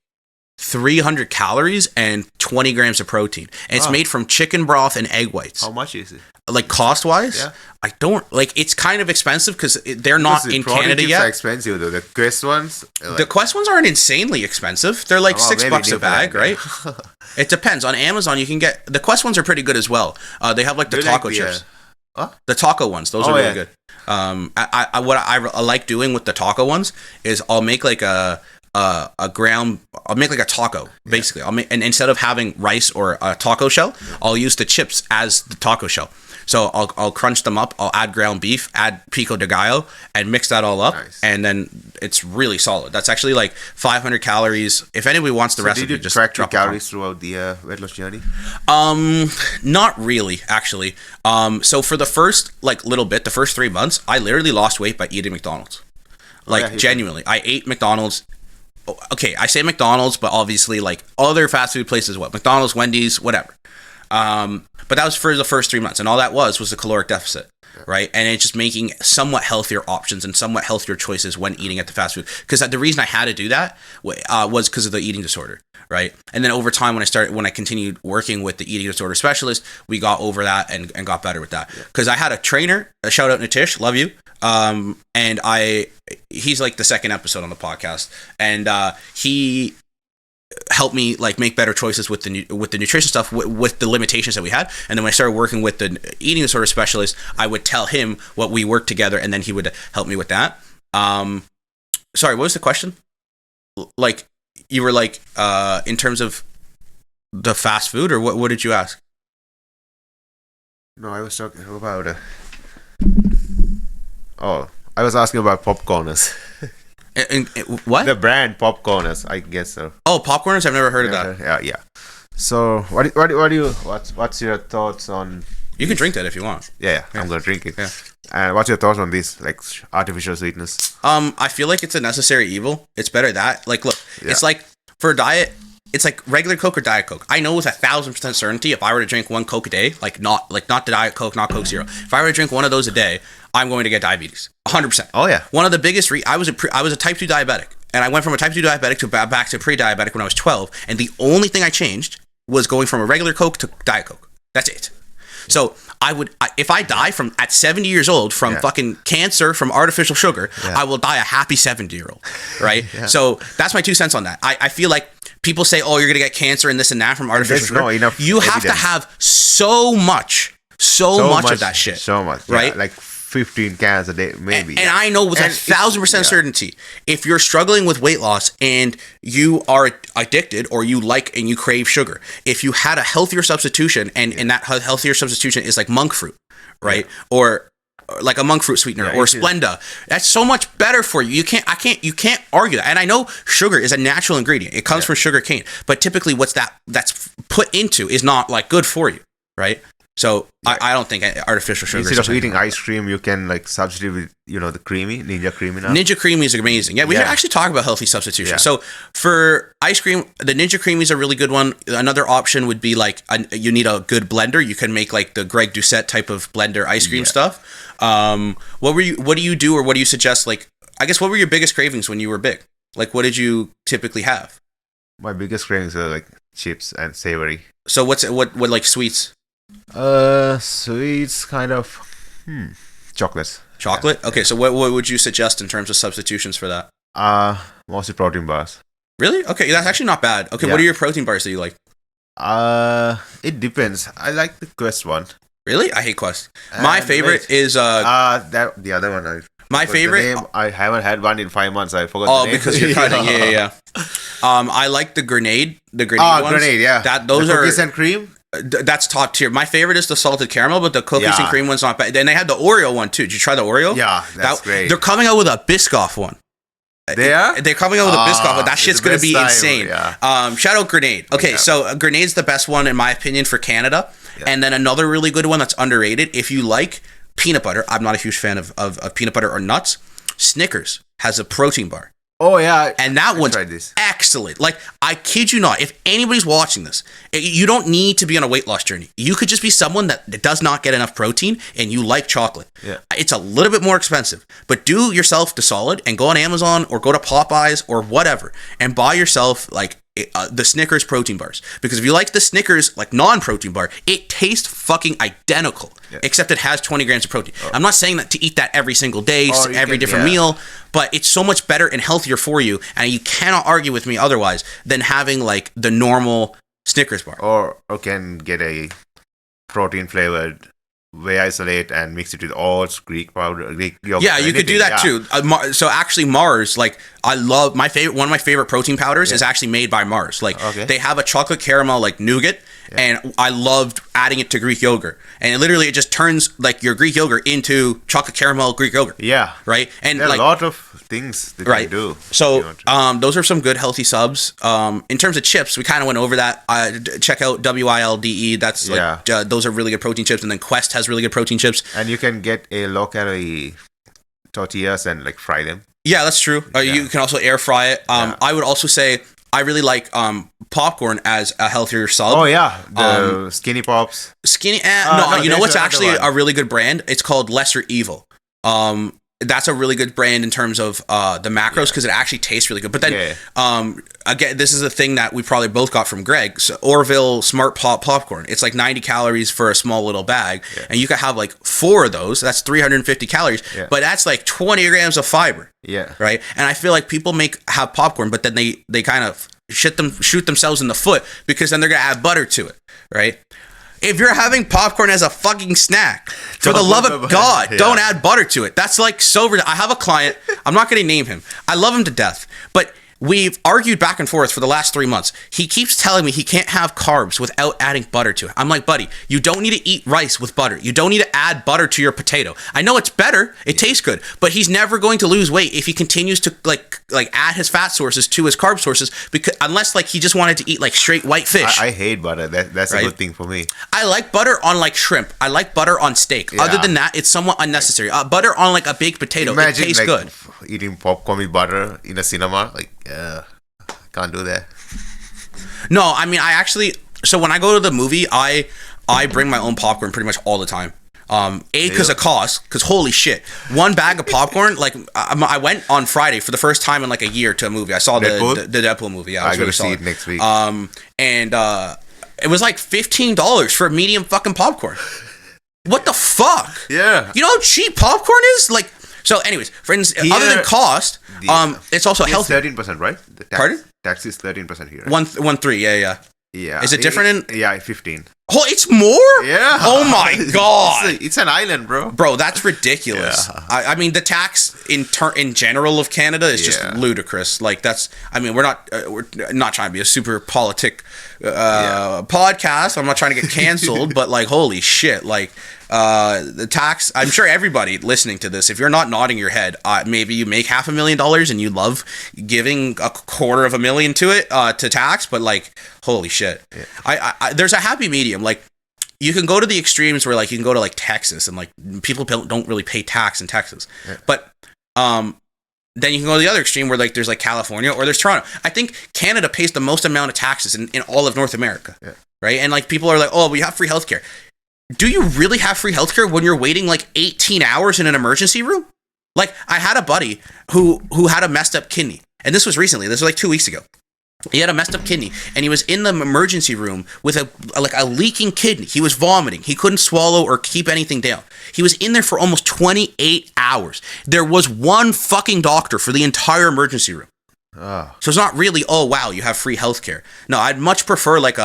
300 calories and 20 grams of protein. And it's made from chicken broth and egg whites. How much is it? Like, cost wise? Yeah. I don't like. It's kind of expensive because they're not in Canada yet. Are expensive though. The Quest ones. The Quest ones aren't insanely expensive. They're like $6 a bag, right? It depends. On Amazon, you can get the Quest ones are pretty good as well. They have like the taco chips. The taco ones. Those are really good. What I like doing with the taco ones is I'll make like I'll make like a taco, basically. And instead of having rice or a taco shell, I'll use the chips as the taco shell. So I'll crunch them up. I'll add ground beef, add pico de gallo, and mix that all up. Nice. And then it's really solid. That's actually like 500 calories. If anybody wants the recipe, did you just track your calories throughout the weight loss journey? Not really, actually. So for the first little bit, the first 3 months, I literally lost weight by eating McDonald's. Genuinely, I ate McDonald's. Okay, I say McDonald's, but obviously like other fast food places, McDonald's, Wendy's, whatever. But that was for the first 3 months, and all that was a caloric deficit, right? And it's just making somewhat healthier options and somewhat healthier choices when eating at the fast food. Because the reason I had to do that was because of the eating disorder, right? And then over time, when I continued working with the eating disorder specialist, we got over that and got better with that. Because I had a trainer, a shout out Nitish, love you. And he's like the second episode on the podcast, and he helped me like make better choices with the nutrition stuff with the limitations that we had. And then when I started working with the eating disorder specialist, I would tell him what we worked together, and then he would help me with that. Sorry, what was the question? Like, you were like, in terms of the fast food, or what did you ask? No, I was talking about. I was asking about popcorners. And what? The brand popcorners, I guess so. Oh, popcorners! I've never heard of that. Yeah. So, what's your thoughts on? You can drink that if you want. Yeah, I'm gonna drink it. Yeah. And what's your thoughts on this, like artificial sweetness? I feel like it's a necessary evil. It's better that, like, look, it's like for a diet, it's like regular Coke or Diet Coke. I know with 1,000% certainty, if I were to drink one Coke a day, not the Diet Coke, not Coke Zero, if I were to drink one of those a day, I'm going to get diabetes. 100%. Oh yeah. One of the biggest I was a type 2 diabetic, and I went from a type 2 diabetic to back to pre-diabetic when I was 12, and the only thing I changed was going from a regular Coke to Diet Coke. That's it. So if I die at 70 years old from fucking cancer from artificial sugar, I will die a happy 70-year-old, right? So that's my 2 cents on that. I feel like people say, oh, you're gonna get cancer and this and that from artificial sugar. You have to have so much of that shit. So much, right? Like 15 cans a day, maybe. And I know with 1,000% certainty, if you're struggling with weight loss and you are addicted or you like and you crave sugar, if you had a healthier substitution, and that healthier substitution is like monk fruit, right? Or like a monk fruit sweetener or Splenda, that's so much better for you. You can't argue that. And I know sugar is a natural ingredient. It comes from sugar cane, but typically that's put into is not like good for you, right? So I don't think artificial sugar. Instead of eating ice cream, you can like substitute with the creamy Ninja Creamy now. Ninja Creamy is amazing. Yeah, we should actually talk about healthy substitution. Yeah. So for ice cream, the Ninja Creamy is a really good one. Another option would be like you need a good blender. You can make like the Greg Doucette type of blender ice cream stuff. What do you do, or what do you suggest? Like, I guess, what were your biggest cravings when you were big? Like, what did you typically have? My biggest cravings are like chips and savory. So what like sweets? Sweets, kind of. Chocolates. Chocolate? Yeah. Okay, so what would you suggest in terms of substitutions for that? Mostly protein bars. Really? Okay, that's actually not bad. Okay, what are your protein bars that you like? It depends. I like the Quest one. Really? I hate Quest. My favorite is the other one. My favorite. I haven't had one in 5 months. I forgot. Oh, the name. Because you're cutting. Yeah. I like the grenade. The grenade ones. Grenade. Yeah. Those are cookies and cream. That's top tier. My favorite is the salted caramel, but the cookies and cream one's not bad. Then they had the Oreo one too. Did you try the Oreo? Yeah, that's great. They're coming out with a Biscoff one. They are? They're coming out with a Biscoff one. That shit's gonna be insane. Yeah. Shout out Grenade. Okay, so Grenade's the best one in my opinion for Canada. Yeah. And then another really good one that's underrated, if you like peanut butter, I'm not a huge fan of peanut butter or nuts, Snickers has a protein bar. Oh yeah, and that one's excellent. Like, I kid you not, if anybody's watching this, you don't need to be on a weight loss journey. You could just be someone that does not get enough protein and you like chocolate. Yeah. It's a little bit more expensive, but do yourself the solid and go on Amazon or go to Popeyes or whatever and buy yourself like the Snickers protein bars, because if you like the Snickers like non-protein bar, it tastes fucking identical, except it has 20 grams of protein. I'm not saying that to eat that every single day, every different meal, but it's so much better and healthier for you, and you cannot argue with me otherwise than having like the normal Snickers bar. Or can get a protein flavored whey isolate and mix it with oats, Greek yogurt. Yeah, you could do that too. So actually, Mars, like, I love one of my favorite protein powders is actually made by Mars. Like, they have a chocolate caramel like nougat, and I loved adding it to Greek yogurt. And literally, it just turns like your Greek yogurt into chocolate caramel Greek yogurt. Yeah, right. And there are like, a lot of things that you do. So those are some good healthy subs. In terms of chips, we kind of went over that. Check out WILDE. That's like those are really good protein chips. And then Quest has really good protein chips. And you can get a low calorie tortillas and like fry them. Yeah, that's true. You can also air fry it. I would also say I really like popcorn as a healthier sub. Oh yeah, the Skinny Pops. No, you know what's actually a really good brand? It's called Lesser Evil. That's a really good brand in terms of the macros, because it actually tastes really good. But then again, this is a thing that we probably both got from Greg. So Orville Smart Pop popcorn. It's like 90 calories for a small little bag, and you can have like 4 of those. That's 350 calories, but that's like 20 grams of fiber. Yeah. Right. And I feel like people have popcorn, but then they kind of shoot themselves in the foot, because then they're gonna add butter to it. Right. If you're having popcorn as a fucking snack, for the love of God, don't add butter to it. That's like so. I have a client. I'm not going to name him. I love him to death, but we've argued back and forth for the last 3 months. He keeps telling me he can't have carbs without adding butter to it. I'm like, buddy, you don't need to eat rice with butter. You don't need to add butter to your potato. I know it's better. It tastes good, but he's never going to lose weight if he continues to like add his fat sources to his carb sources, because unless like he just wanted to eat like straight white fish. I hate butter. That's right? A good thing for me. I like butter on like shrimp. I like butter on steak. Yeah. Other than that, it's somewhat unnecessary. Butter on like a baked potato. Imagine, it tastes good. Eating popcorn with butter in a cinema, like can't do that. No, I mean I actually. So when I go to the movie, I bring my own popcorn pretty much all the time. Because of cost, because holy shit, one bag of popcorn. Like I went on Friday for the first time in like a year to a movie. I saw the Deadpool movie. Yeah, I gotta see it next week. It was like $15 for a medium fucking popcorn. What the fuck? Yeah. You know how cheap popcorn is? Like. So, anyways, friends, other than cost, it's also healthy. 13%, right? Pardon? Tax is 13% here. 1.3, yeah. Yeah. Is it different in? Yeah, 15. Oh, it's more? Yeah. Oh my god. It's an island, bro. Bro, that's ridiculous. Yeah. I mean, the tax in general of Canada is just ludicrous. Like that's. I mean, we're not trying to be a super politic podcast. I'm not trying to get canceled, but like, holy shit, like. The tax, I'm sure everybody listening to this, if you're not nodding your head, maybe you make $500,000 and you love giving $250,000 to it, to tax, but like, holy shit. Yeah. There's a happy medium. Like, you can go to the extremes where like, you can go to like Texas and like people don't really pay tax in Texas. Yeah. But, then you can go to the other extreme where like there's like California or there's Toronto. I think Canada pays the most amount of taxes in all of North America. Yeah. Right. And like people are like, oh, we have free healthcare. Do you really have free healthcare when you're waiting like 18 hours in an emergency room? Like I had a buddy who had a messed up kidney, and this was recently. This was like 2 weeks ago. He had a messed up kidney, and he was in the emergency room with a leaking kidney. He was vomiting. He couldn't swallow or keep anything down. He was in there for almost 28 hours. There was one fucking doctor for the entire emergency room. Oh. So it's not really, oh wow, you have free healthcare. No, I'd much prefer like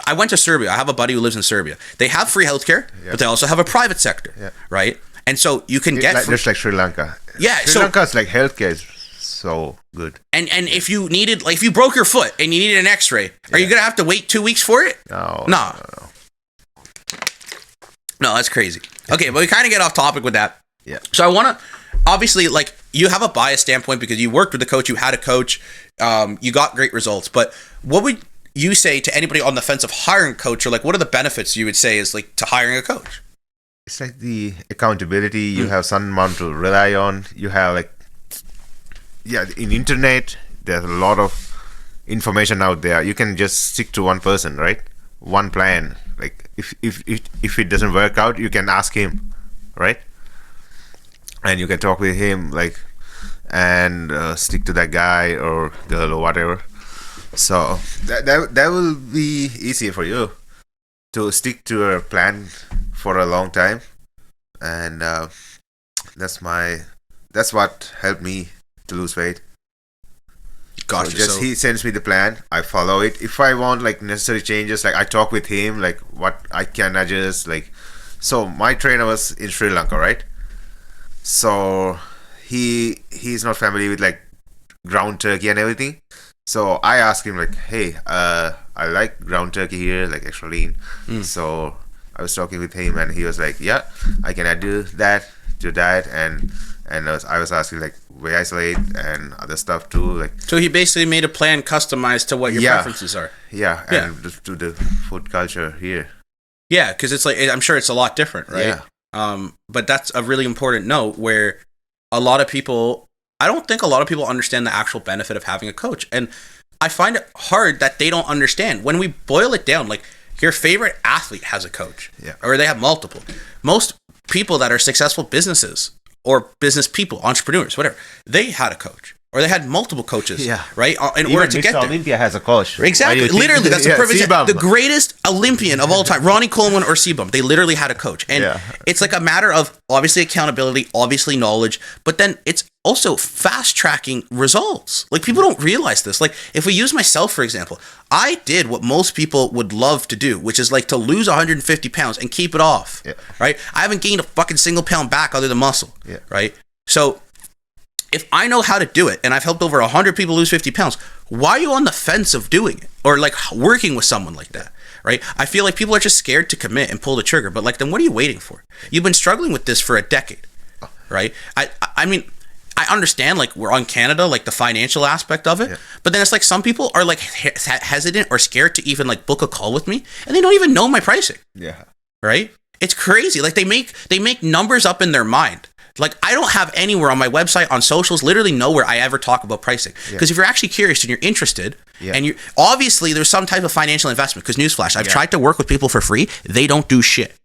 I went to Serbia. I have a buddy who lives in Serbia. They have free healthcare, but they also have a private sector, right? And so you can get just like Sri Lanka. Yeah, Sri Lanka's like healthcare is so good. And if you needed, like, if you broke your foot and you needed an X-ray, are you gonna have to wait 2 weeks for it? No. No, that's crazy. Okay, but we kind of get off topic with that. Yeah. So I want to, obviously, like, you have a biased standpoint because you worked with a coach, you had a coach, you got great results. But what would you say to anybody on the fence of hiring a coach, or like what are the benefits you would say is like to hiring a coach? It's like the accountability. You have someone to rely on. You have like, in internet there's a lot of information out there. You can just stick to one person, right? One plan. Like if it doesn't work out, you can ask him, right? And you can talk with him, like, and stick to that guy or girl or whatever. So that will be easier for you to stick to a plan for a long time, and that's what helped me to lose weight. Gotcha. So he sends me the plan, I follow it. If I want like necessary changes, like I talk with him, like what I can adjust. Like, so my trainer was in Sri Lanka, right? So he's not familiar with like ground turkey and everything. So I asked him like, hey, I like ground turkey here, like extra lean. So I was talking with him, and he was like, yeah, I can add that to diet, and I was asking like whey isolate and other stuff too. Like, so he basically made a plan customized to what your preferences are. Yeah, and to the food culture here. Yeah, because it's like, I'm sure it's a lot different, right? Yeah. But that's a really important note where a lot of people, I don't think a lot of people understand the actual benefit of having a coach. And I find it hard that they don't understand. When we boil it down, like your favorite athlete has a coach, or they have multiple. Most people that are successful businesses or business people, entrepreneurs, whatever, they had a coach. Or they had multiple coaches, right? In order to get there. Olympia has a coach. Exactly. Literally, that's the perfect example. The greatest Olympian of all time, Ronnie Coleman or Sebum. They literally had a coach. And it's like a matter of obviously accountability, obviously knowledge, but then it's also fast tracking results. Like people don't realize this. Like if we use myself, for example, I did what most people would love to do, which is like to lose 150 pounds and keep it off, right? I haven't gained a fucking single pound back other than muscle, right? So if I know how to do it and I've helped over 100 people lose 50 pounds, why are you on the fence of doing it or like working with someone like that, right? I feel like people are just scared to commit and pull the trigger, but like, then what are you waiting for? You've been struggling with this for a decade, right? I mean, I understand like we're on Canada, like the financial aspect of it, but then it's like some people are like hesitant or scared to even like book a call with me and they don't even know my pricing. Right? It's crazy. Like they make numbers up in their mind. Like I don't have anywhere on my website, on socials, literally nowhere I ever talk about pricing. Because if you're actually curious and you're interested, and you obviously there's some type of financial investment. Because newsflash, I've tried to work with people for free. They don't do shit.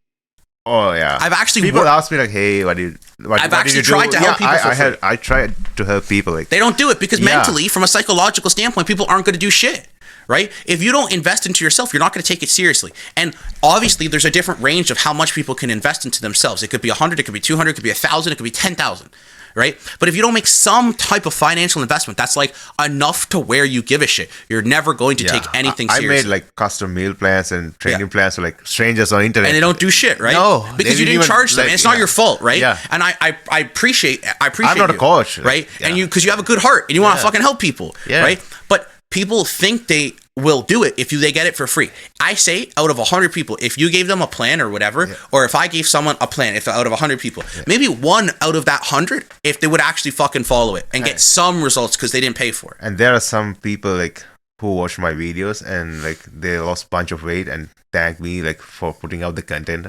Oh yeah. I've actually people ask me like, hey, what did you tried to help people. I tried to help people. Like they don't do it because mentally, from a psychological standpoint, people aren't going to do shit. Right? If you don't invest into yourself, you're not going to take it seriously. And obviously, there's a different range of how much people can invest into themselves. It could be 100, it could be 200, it could be 1,000, it could be 10,000. Right? But if you don't make some type of financial investment, that's like enough to where you give a shit. You're never going to take anything seriously. I made like custom meal plans and training plans for like strangers on internet. And they don't do shit, right? No. Because you didn't charge them. Like, and it's not your fault, right? Yeah. And I appreciate I'm not a coach. Right? And because you have a good heart and you want to fucking help people. Right? But people think they will do it if they get it for free. I say out of 100 people, if you gave them a plan or whatever, or if I gave someone a plan, if out of 100 people, maybe one out of that 100, if they would actually fucking follow it and get some results because they didn't pay for it. And there are some people like who watch my videos and like they lost a bunch of weight and thank me like for putting out the content.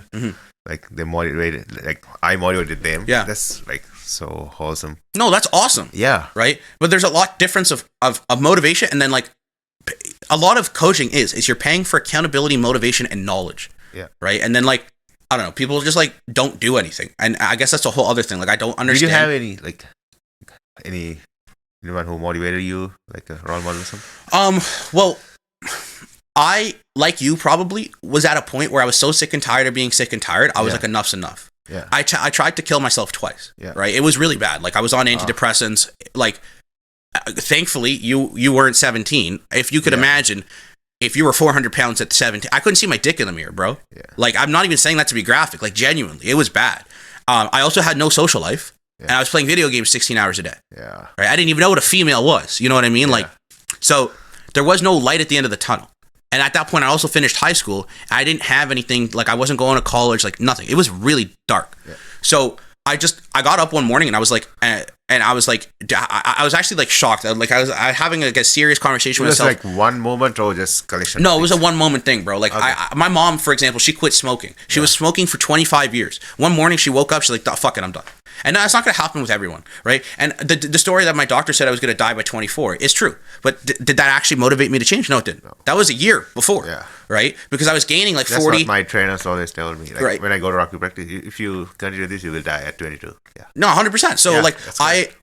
Like they motivated, like I motivated them. That's like so wholesome. No, that's awesome. Right? But there's a lot difference of motivation and then like a lot of coaching is you're paying for accountability, motivation, and knowledge. Right? And then like, I don't know, people just like don't do anything. And I guess that's a whole other thing. Like I don't understand. Did you have anyone who motivated you, like a role model or something? Well, I, like you probably, was at a point where I was so sick and tired of being sick and tired. I was like, enough's enough. I tried to kill myself twice. Right? It was really bad. Like I was on antidepressants. Like thankfully you weren't 17. If you could imagine, if you were 400 pounds at 17, I couldn't see my dick in the mirror, bro. Like I'm not even saying that to be graphic. Like genuinely, it was bad. I also had no social life. And I was playing video games 16 hours a day. Right? I didn't even know what a female was. You know what I mean? Like, so there was no light at the end of the tunnel. And at that point, I also finished high school. I didn't have anything, like I wasn't going to college, like nothing. It was really dark. So I got up one morning and I was like, I was actually like shocked. Like I was having like a serious conversation with myself. Was it like one moment or just collection? No, it was a one moment thing, bro. Like my mom, for example, she quit smoking. She was smoking for 25 years. One morning she woke up, she's like, fuck it, I'm done. And that's not going to happen with everyone, right? And the story that my doctor said I was going to die by 24 is true. But did that actually motivate me to change? No, it didn't. No. That was a year before, right? Because I was gaining like 40. That's what my trainers always tell me. Like, when I go to Rocky practice, if you continue this, you will die at 22. No, 100%. So like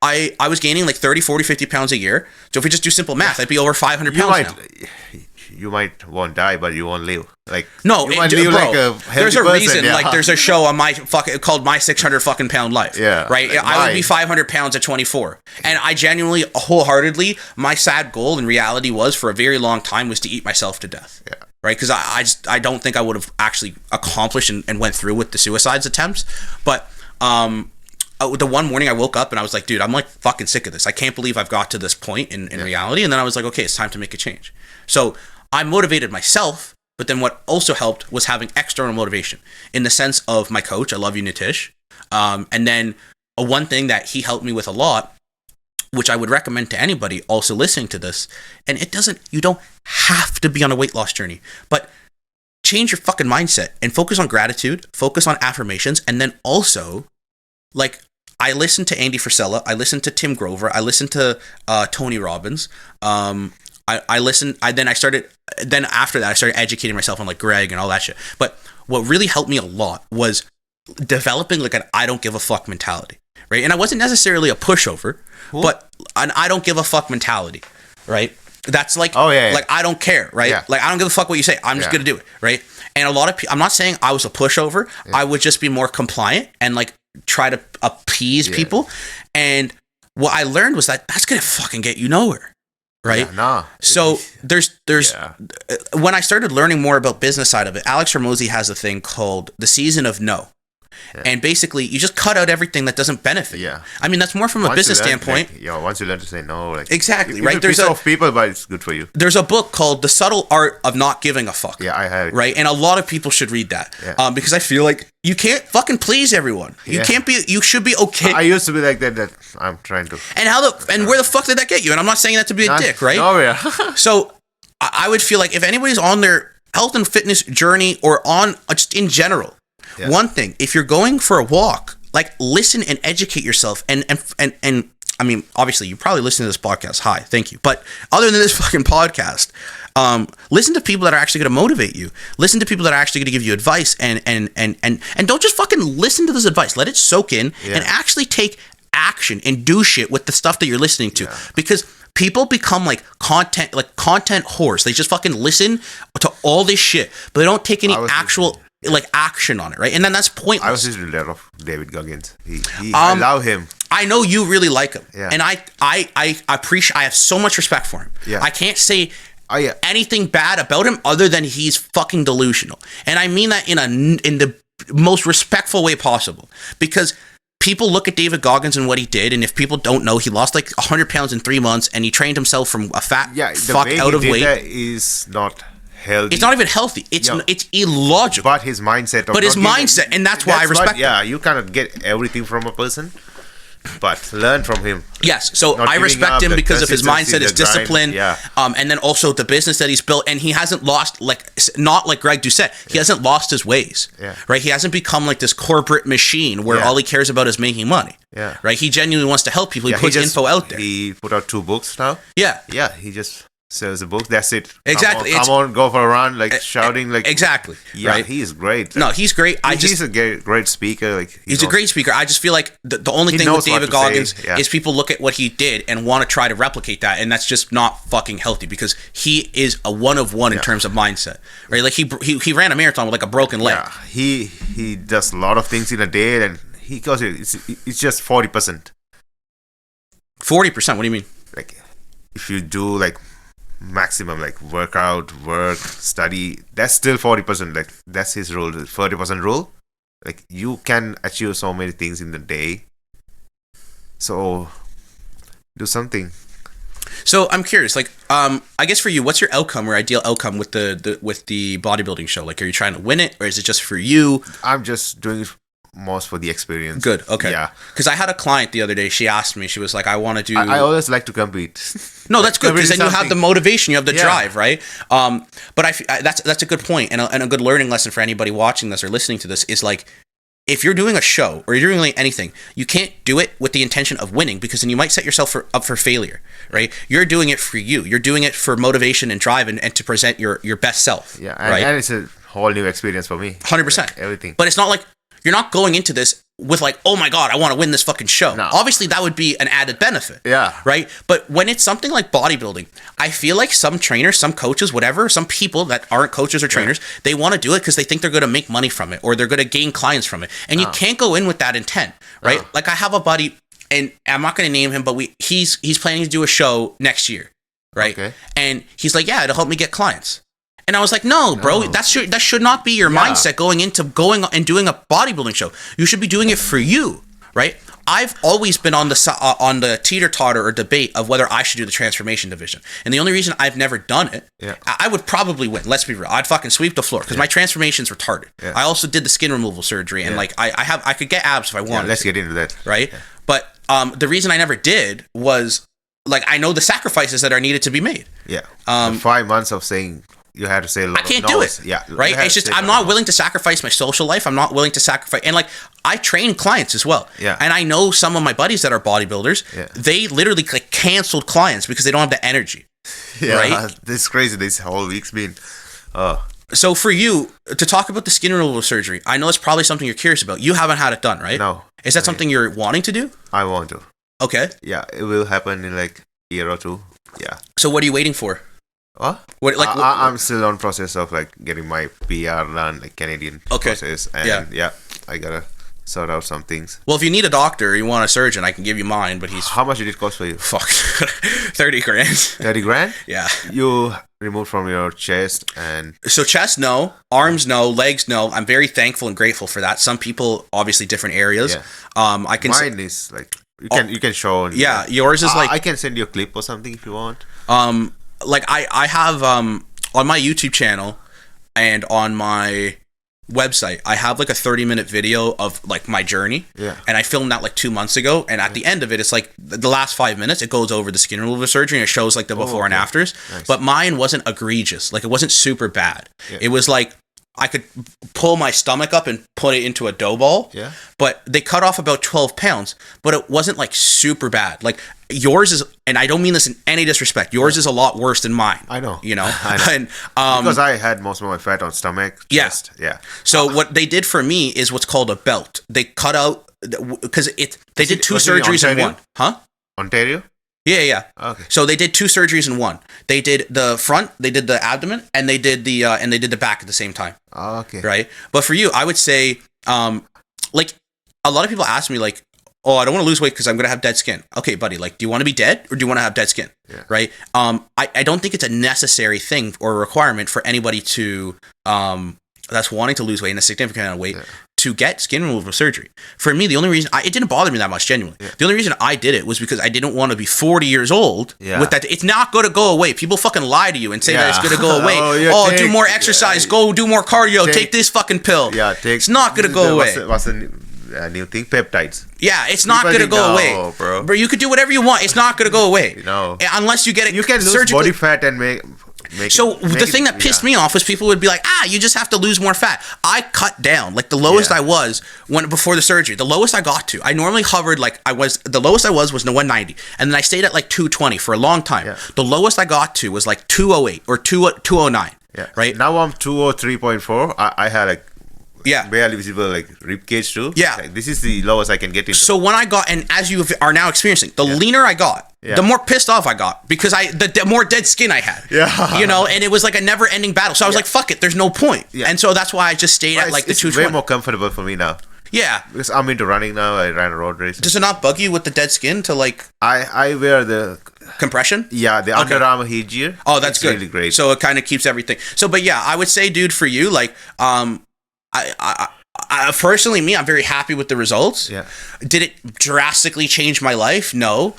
I was gaining like 30, 40, 50 pounds a year. So if we just do simple math, I'd be over 500 pounds now. You won't die, but you won't live. Like no, you might live bro, like a there's a person, reason. Like there's a show on my called My 600 Fucking Pound Life. Right. Like I would be 500 pounds at 24, and I genuinely, wholeheartedly, my sad goal in reality was for a very long time was to eat myself to death. Right. Because I don't think I would have actually accomplished and went through with the suicides attempts, but the one morning I woke up and I was like, dude, I'm like fucking sick of this. I can't believe I've got to this point in reality. And then I was like, okay, it's time to make a change. So I motivated myself, but then what also helped was having external motivation in the sense of my coach. I love you, Nitish. And then one thing that he helped me with a lot, which I would recommend to anybody also listening to this, and you don't have to be on a weight loss journey, but change your fucking mindset and focus on gratitude, focus on affirmations, and then also, like, I listened to Andy Frisella, I listened to Tim Grover, I listened to Tony Robbins. Then after that, I started educating myself on like Greg and all that shit. But what really helped me a lot was developing like an I don't give a fuck mentality, right? And I wasn't necessarily a pushover, but an I don't give a fuck mentality, right? That's like, yeah. like, I don't care, right? Yeah. Like, I don't give a fuck what you say. I'm just Yeah. going to do it, right? And a lot of people, I'm not saying I was a pushover. Yeah. I would just be more compliant and like try to appease people. And what I learned was that that's going to fucking get you nowhere, right? Yeah, nah. So there's when I started learning more about business side of it, Alex Hormozi has a thing called the season of no. Yeah. And basically, you just cut out everything that doesn't benefit. Yeah. I mean, that's more from a business standpoint. Like, once you learn to say no, like exactly, you right? There's off people, but it's good for you. There's a book called The Subtle Art of Not Giving a Fuck. Yeah, I have it. Right, and a lot of people should read that. Yeah. Because I feel like you can't fucking please everyone. You can't be. You should be okay. I used to be like that. That I'm trying to. And where the fuck did that get you? And I'm not saying that to be a dick, right? Oh yeah. So I would feel like if anybody's on their health and fitness journey or on just in general. Yeah. One thing, if you're going for a walk, like listen and educate yourself. And I mean, obviously, you probably listen to this podcast. Hi, thank you. But other than this fucking podcast, listen to people that are actually going to motivate you. Listen to people that are actually going to give you advice. And don't just fucking listen to this advice. Let it soak in and actually take action and do shit with the stuff that you're listening to. Yeah. Because people become like content whores. They just fucking listen to all this shit, but they don't take any actual like action on it, right? And then that's pointless. I was just reading a lot of David Goggins. I love him. I know you really like him, and I appreciate. I have so much respect for him. Yeah. I can't say anything bad about him other than he's fucking delusional, and I mean that in the most respectful way possible. Because people look at David Goggins and what he did, and if people don't know, he lost like 100 pounds in 3 months, and he trained himself from a fat fuck out of weight. That is not healthy. It's not even healthy. It's illogical. But his mindset. And that's why I respect him. Yeah, you cannot get everything from a person, but learn from him. Yes, so I respect him because of his mindset, his discipline, and then also the business that he's built. And he hasn't lost, not like Greg Doucette, he hasn't lost his ways, right? He hasn't become like this corporate machine where all he cares about is making money, right? He genuinely wants to help people. He puts info out there. He put out 2 books now. Yeah, he just sells a book. That's it. Exactly. Come on, go for a run, like shouting, like exactly. Yeah, right? He is great. No, he's great. He's a great speaker. Like he's a great speaker. I just feel like the only thing with David Goggins is people look at what he did and want to try to replicate that, and that's just not fucking healthy because he is a one of one in terms of mindset, right? Like he ran a marathon with like a broken leg. Yeah, he does a lot of things in a day, and he goes. It's just 40%. 40%. What do you mean? Like if you do like maximum like workout, work, study, that's still 40%. Like that's his rule, the 40% rule. Like you can achieve so many things in the day. So do something. So I'm curious, like I guess for you, what's your outcome or ideal outcome with the bodybuilding show? Like, are you trying to win it or is it just for you? I'm just doing it most for the experience. Good. Okay. Yeah. Because I had a client the other day. She asked me. She was like, "I want to do." I always like to compete. No, that's good because then you have the motivation, you have the drive, right? But that's a good point and a good learning lesson for anybody watching this or listening to this is like, if you're doing a show or you're doing like anything, you can't do it with the intention of winning because then you might set yourself up for failure, right? You're doing it for you. You're doing it for motivation and drive and to present your best self. Yeah, right? And it's a whole new experience for me. 100%. Like everything. But it's not like you're not going into this with like, oh my God, I want to win this fucking show. No. Obviously, that would be an added benefit. Yeah. Right? But when it's something like bodybuilding, I feel like some trainers, some coaches, whatever, some people that aren't coaches or trainers, they want to do it because they think they're going to make money from it or they're going to gain clients from it. And you can't go in with that intent, right? Like I have a buddy, and I'm not going to name him, but he's planning to do a show next year, right? Okay. And he's like, yeah, it'll help me get clients. And I was like, no, bro, that should not be your mindset going and doing a bodybuilding show. You should be doing it for you, right? I've always been on the teeter-totter or debate of whether I should do the transformation division. And the only reason I've never done it, I would probably win. Let's be real. I'd fucking sweep the floor because my transformation's retarded. Yeah. I also did the skin removal surgery, and like I could get abs if I wanted. Let's get into that, right? Yeah. But the reason I never did was like I know the sacrifices that are needed to be made. Yeah. 5 months of saying. You had to say a lot. I can't do it. Yeah. Right? It's just I'm not willing to sacrifice my social life. I'm not willing to sacrifice, and like I train clients as well. Yeah. And I know some of my buddies that are bodybuilders. Yeah. They literally like canceled clients because they don't have the energy. Yeah. Right? This is crazy. This whole week's been. So for you to talk about the skin removal surgery, I know it's probably something you're curious about. You haven't had it done, right? No. Is that something you're wanting to do? I want to. Okay. Yeah, it will happen in like a year or two. Yeah. So what are you waiting for? What? I'm still on process of like getting my PR done, like Canadian process, and I gotta sort out some things. Well, if you need a doctor, you want a surgeon, I can give you mine. But how much did it cost for you? Fuck, 30 grand. 30 grand? Yeah. You removed from your chest and so chest, no. Arms, no. Legs, no. I'm very thankful and grateful for that. Some people, obviously, different areas. Yeah. I can. Mine is like you can show. Yeah, yours is like I can send you a clip or something if you want. Like I have on my YouTube channel and on my website, I have like a 30-minute video of like my journey. Yeah. And I filmed that like 2 months ago. And at the end of it, it's like the last 5 minutes, it goes over the skin removal surgery and it shows like the before and afters. Nice. But mine wasn't egregious. Like it wasn't super bad. Yeah. It was like I could pull my stomach up and put it into a dough ball. Yeah. But they cut off about 12 pounds, but it wasn't like super bad. Like yours is, and I don't mean this in any disrespect, yours is a lot worse than mine. I know. You know? I know. And, because I had most of my fat on stomach, chest. Yeah. So what they did for me is what's called a belt. They cut out, because they did 2 surgeries in one. Huh? Ontario? Yeah. Okay. So they did 2 surgeries in one. They did the front, they did the abdomen, and they did the back at the same time. Okay. Right? But for you, I would say, like, a lot of people ask me, like, oh, I don't want to lose weight because I'm going to have dead skin. Okay, buddy, like, do you want to be dead or do you want to have dead skin? Yeah. Right? I don't think it's a necessary thing or a requirement for anybody to, that's wanting to lose weight in a significant amount of weight to get skin removal surgery. For me, the only reason, it didn't bother me that much, genuinely. Yeah. The only reason I did it was because I didn't want to be 40 years old with that. It's not going to go away. People fucking lie to you and say that it's going to go away. Do more exercise. Go do more cardio. Take this fucking pill. Yeah, it's not going to go away. What's the new thing? Peptides. Yeah, it's not going to go away. Bro. But you could do whatever you want. It's not going to go away. No. Unless you get it You can lose surgically. body fat and make the thing that pissed me off was people would be like, you just have to lose more fat. I cut down. Like the lowest I was before the surgery, the lowest I got to, I normally hovered the lowest I was 190. And then I stayed at like 220 for a long time. Yeah. The lowest I got to was like 208 or 209. Yeah. Right? Now I'm 203.4. I had like barely visible like rib cage too. Yeah. Like, this is the lowest I can get into. So when I got, and as you are now experiencing, the leaner I got, the more pissed off I got because the more dead skin I had. Yeah. You know, and it was like a never ending battle. So I was like, fuck it, there's no point. Yeah. And so that's why I just stayed at like the 220. It's way more comfortable for me now. Yeah. Because I'm into running now. I ran a road race. Does it not bug you with the dead skin to like... I wear the... compression? Yeah, the Under Armour heat gear. Oh, that's good. Really great. So it kind of keeps everything. So, but yeah, I would say, dude, for you, like, I personally, I'm very happy with the results. Yeah. Did it drastically change my life? No.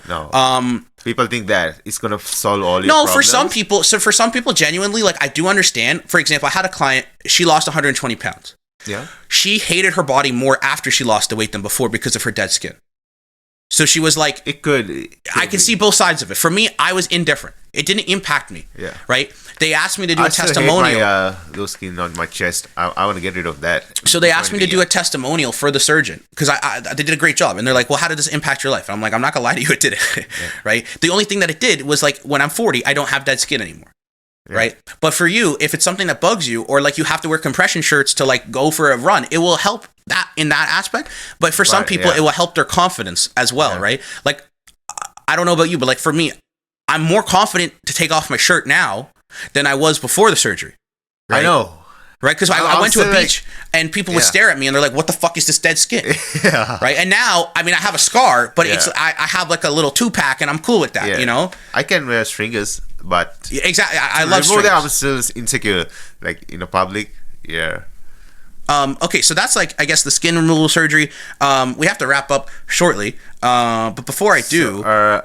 People think that it's gonna solve all your problems. No, for some people. So for some people, genuinely, like I do understand. For example, I had a client. She lost 120 pounds. Yeah. She hated her body more after she lost the weight than before because of her dead skin. So she was like, I can see both sides of it. For me, I was indifferent. It didn't impact me. Yeah. Right? They asked me to do a testimonial. I still hate my low skin on my chest. I want to get rid of that. So they asked me to do a testimonial for the surgeon because they did a great job. And they're like, well, how did this impact your life? And I'm like, I'm not going to lie to you. It did it. Right? The only thing that it did was like when I'm 40, I don't have dead skin anymore. Yeah. Right? But for you, if it's something that bugs you or like you have to wear compression shirts to like go for a run, it will help that in that aspect. But for some people, it will help their confidence as well. Right? Like, I don't know about you, but like for me, I'm more confident to take off my shirt now than I was before the surgery. Right? I know. Right? Because I went to a beach and people would stare at me and they're like, what the fuck is this dead skin? Right? And now, I mean, I have a scar, but it's I have like a little 2-pack and I'm cool with that, you know? I can wear stringers, but... Exactly. I love stringers. I'm still insecure, like in a public, Okay, so that's like, I guess, the skin removal surgery. We have to wrap up shortly. But before I do...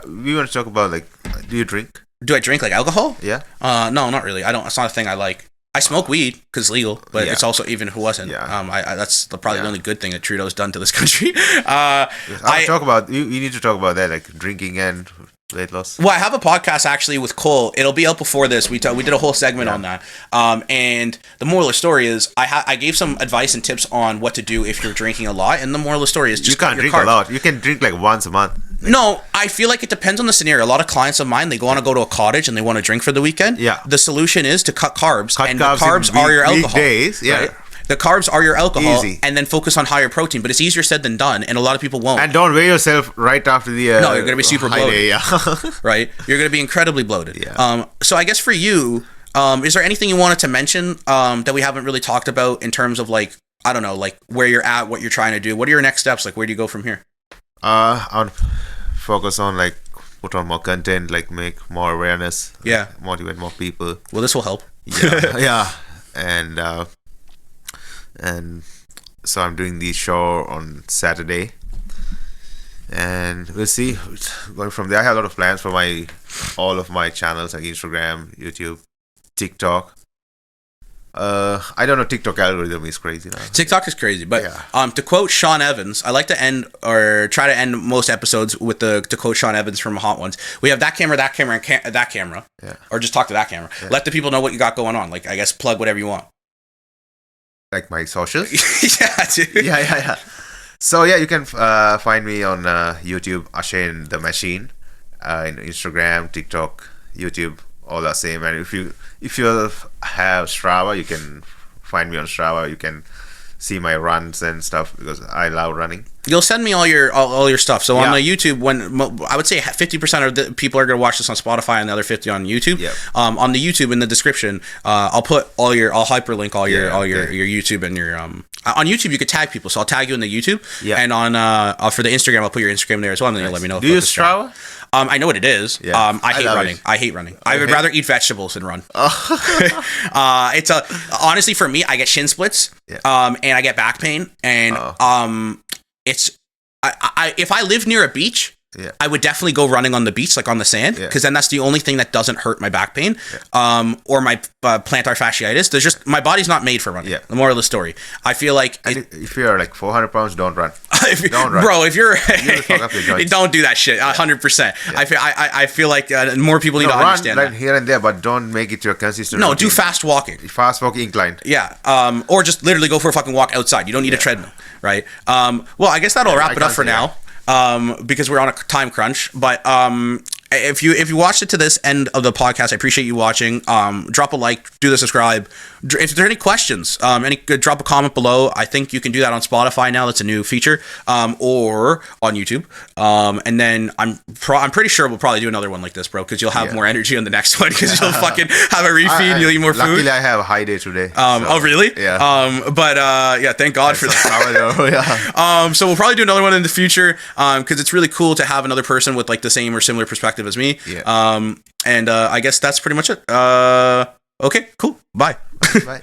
we want to talk about, like, do you drink? Do I drink, like, alcohol? Yeah. No, not really. I don't. It's not a thing I like. I smoke weed because it's legal, but it's also even if it wasn't. Yeah. That's probably the only good thing that Trudeau's done to this country. You need to talk about that, like drinking and weight loss. Well, I have a podcast actually with Cole. It'll be out before this. We did a whole segment on that. And the moral of the story is I gave some advice and tips on what to do if you're drinking a lot. And the moral of the story is just you can't drink a lot. You can drink like once a month. No, I feel like it depends on the scenario. A lot of clients of mine, they want to go to a cottage and they want to drink for the weekend. Yeah. The solution is to cut carbs. The carbs are your alcohol. Days, right? The carbs are your alcohol, Easy. and then focus on higher protein. But it's easier said than done, and a lot of people won't. And don't weigh yourself right after the no, you're gonna be super bloated. Day, yeah. Right? You're gonna be incredibly bloated. Yeah. So I guess for you, is there anything you wanted to mention that we haven't really talked about in terms of like, I don't know, like where you're at, what you're trying to do? What are your next steps? Like, where do you go from here? I'll focus on like put on more content, like make more awareness. Yeah. Motivate more people. Well, this will help. Yeah. Yeah. And so I'm doing the show on Saturday. And we'll see. Going from there, I have a lot of plans for all of my channels like Instagram, YouTube, TikTok. I don't know. TikTok algorithm is crazy now. TikTok is crazy, but to quote Sean Evans, I like to end or try to end most episodes with to quote Sean Evans from Hot Ones. We have that camera, and that camera, or just talk to that camera. Yeah. Let the people know what you got going on. Like, I guess plug whatever you want. Like my socials. Yeah, dude. Yeah. So yeah, you can find me on YouTube, Ashen the Machine, in Instagram, TikTok, YouTube, all the same. And if you have Strava, you can find me on Strava. You can see my runs and stuff because I love running. You'll send me all your stuff. So on the YouTube, when I would say 50% of the people are going to watch this on Spotify and the other 50 on YouTube. Yep. On the YouTube in the description, I'll hyperlink all your YouTube and your on YouTube you could tag people. So I'll tag you in the YouTube. Yeah. And on for the Instagram, I'll put your Instagram there as well. And then you'll let me know. Do you use Strava? I know what it is. Yeah. I hate running. It. I hate running. I would rather eat vegetables than run. It's honestly for me, I get shin splits. Yeah. And I get back pain. And it's if I live near a beach, I would definitely go running on the beach, like on the sand, because then that's the only thing that doesn't hurt my back pain, or my plantar fasciitis. There's just my body's not made for running. The moral of the story. I feel like if you're like 400 pounds, don't run. Don't run, bro. If you're fuck up your joints. Don't do that shit. 100%. I feel like more people need to understand run that. Here and there, but don't make it your consistent. No, routine. do fast walking. Fast walking inclined. Yeah. Or just literally go for a fucking walk outside. You don't need a treadmill, right? Well, I guess that'll wrap it up for now. Because we're on a time crunch, but if you watched it to this end of the podcast, I appreciate you watching. Drop a like, do the subscribe. If there are any questions, drop a comment below. I think you can do that on Spotify now. That's a new feature, or on YouTube. And then I'm pretty sure we'll probably do another one like this, bro, because you'll have more energy on the next one because you'll fucking have a refeed. You'll eat more food. Luckily, I have a high day today. Oh really? Yeah. Thank God for that. So we'll probably do another one in the future. Because it's really cool to have another person with like the same or similar perspective as me. Yeah. I guess that's pretty much it. Okay, cool. Bye. Bye.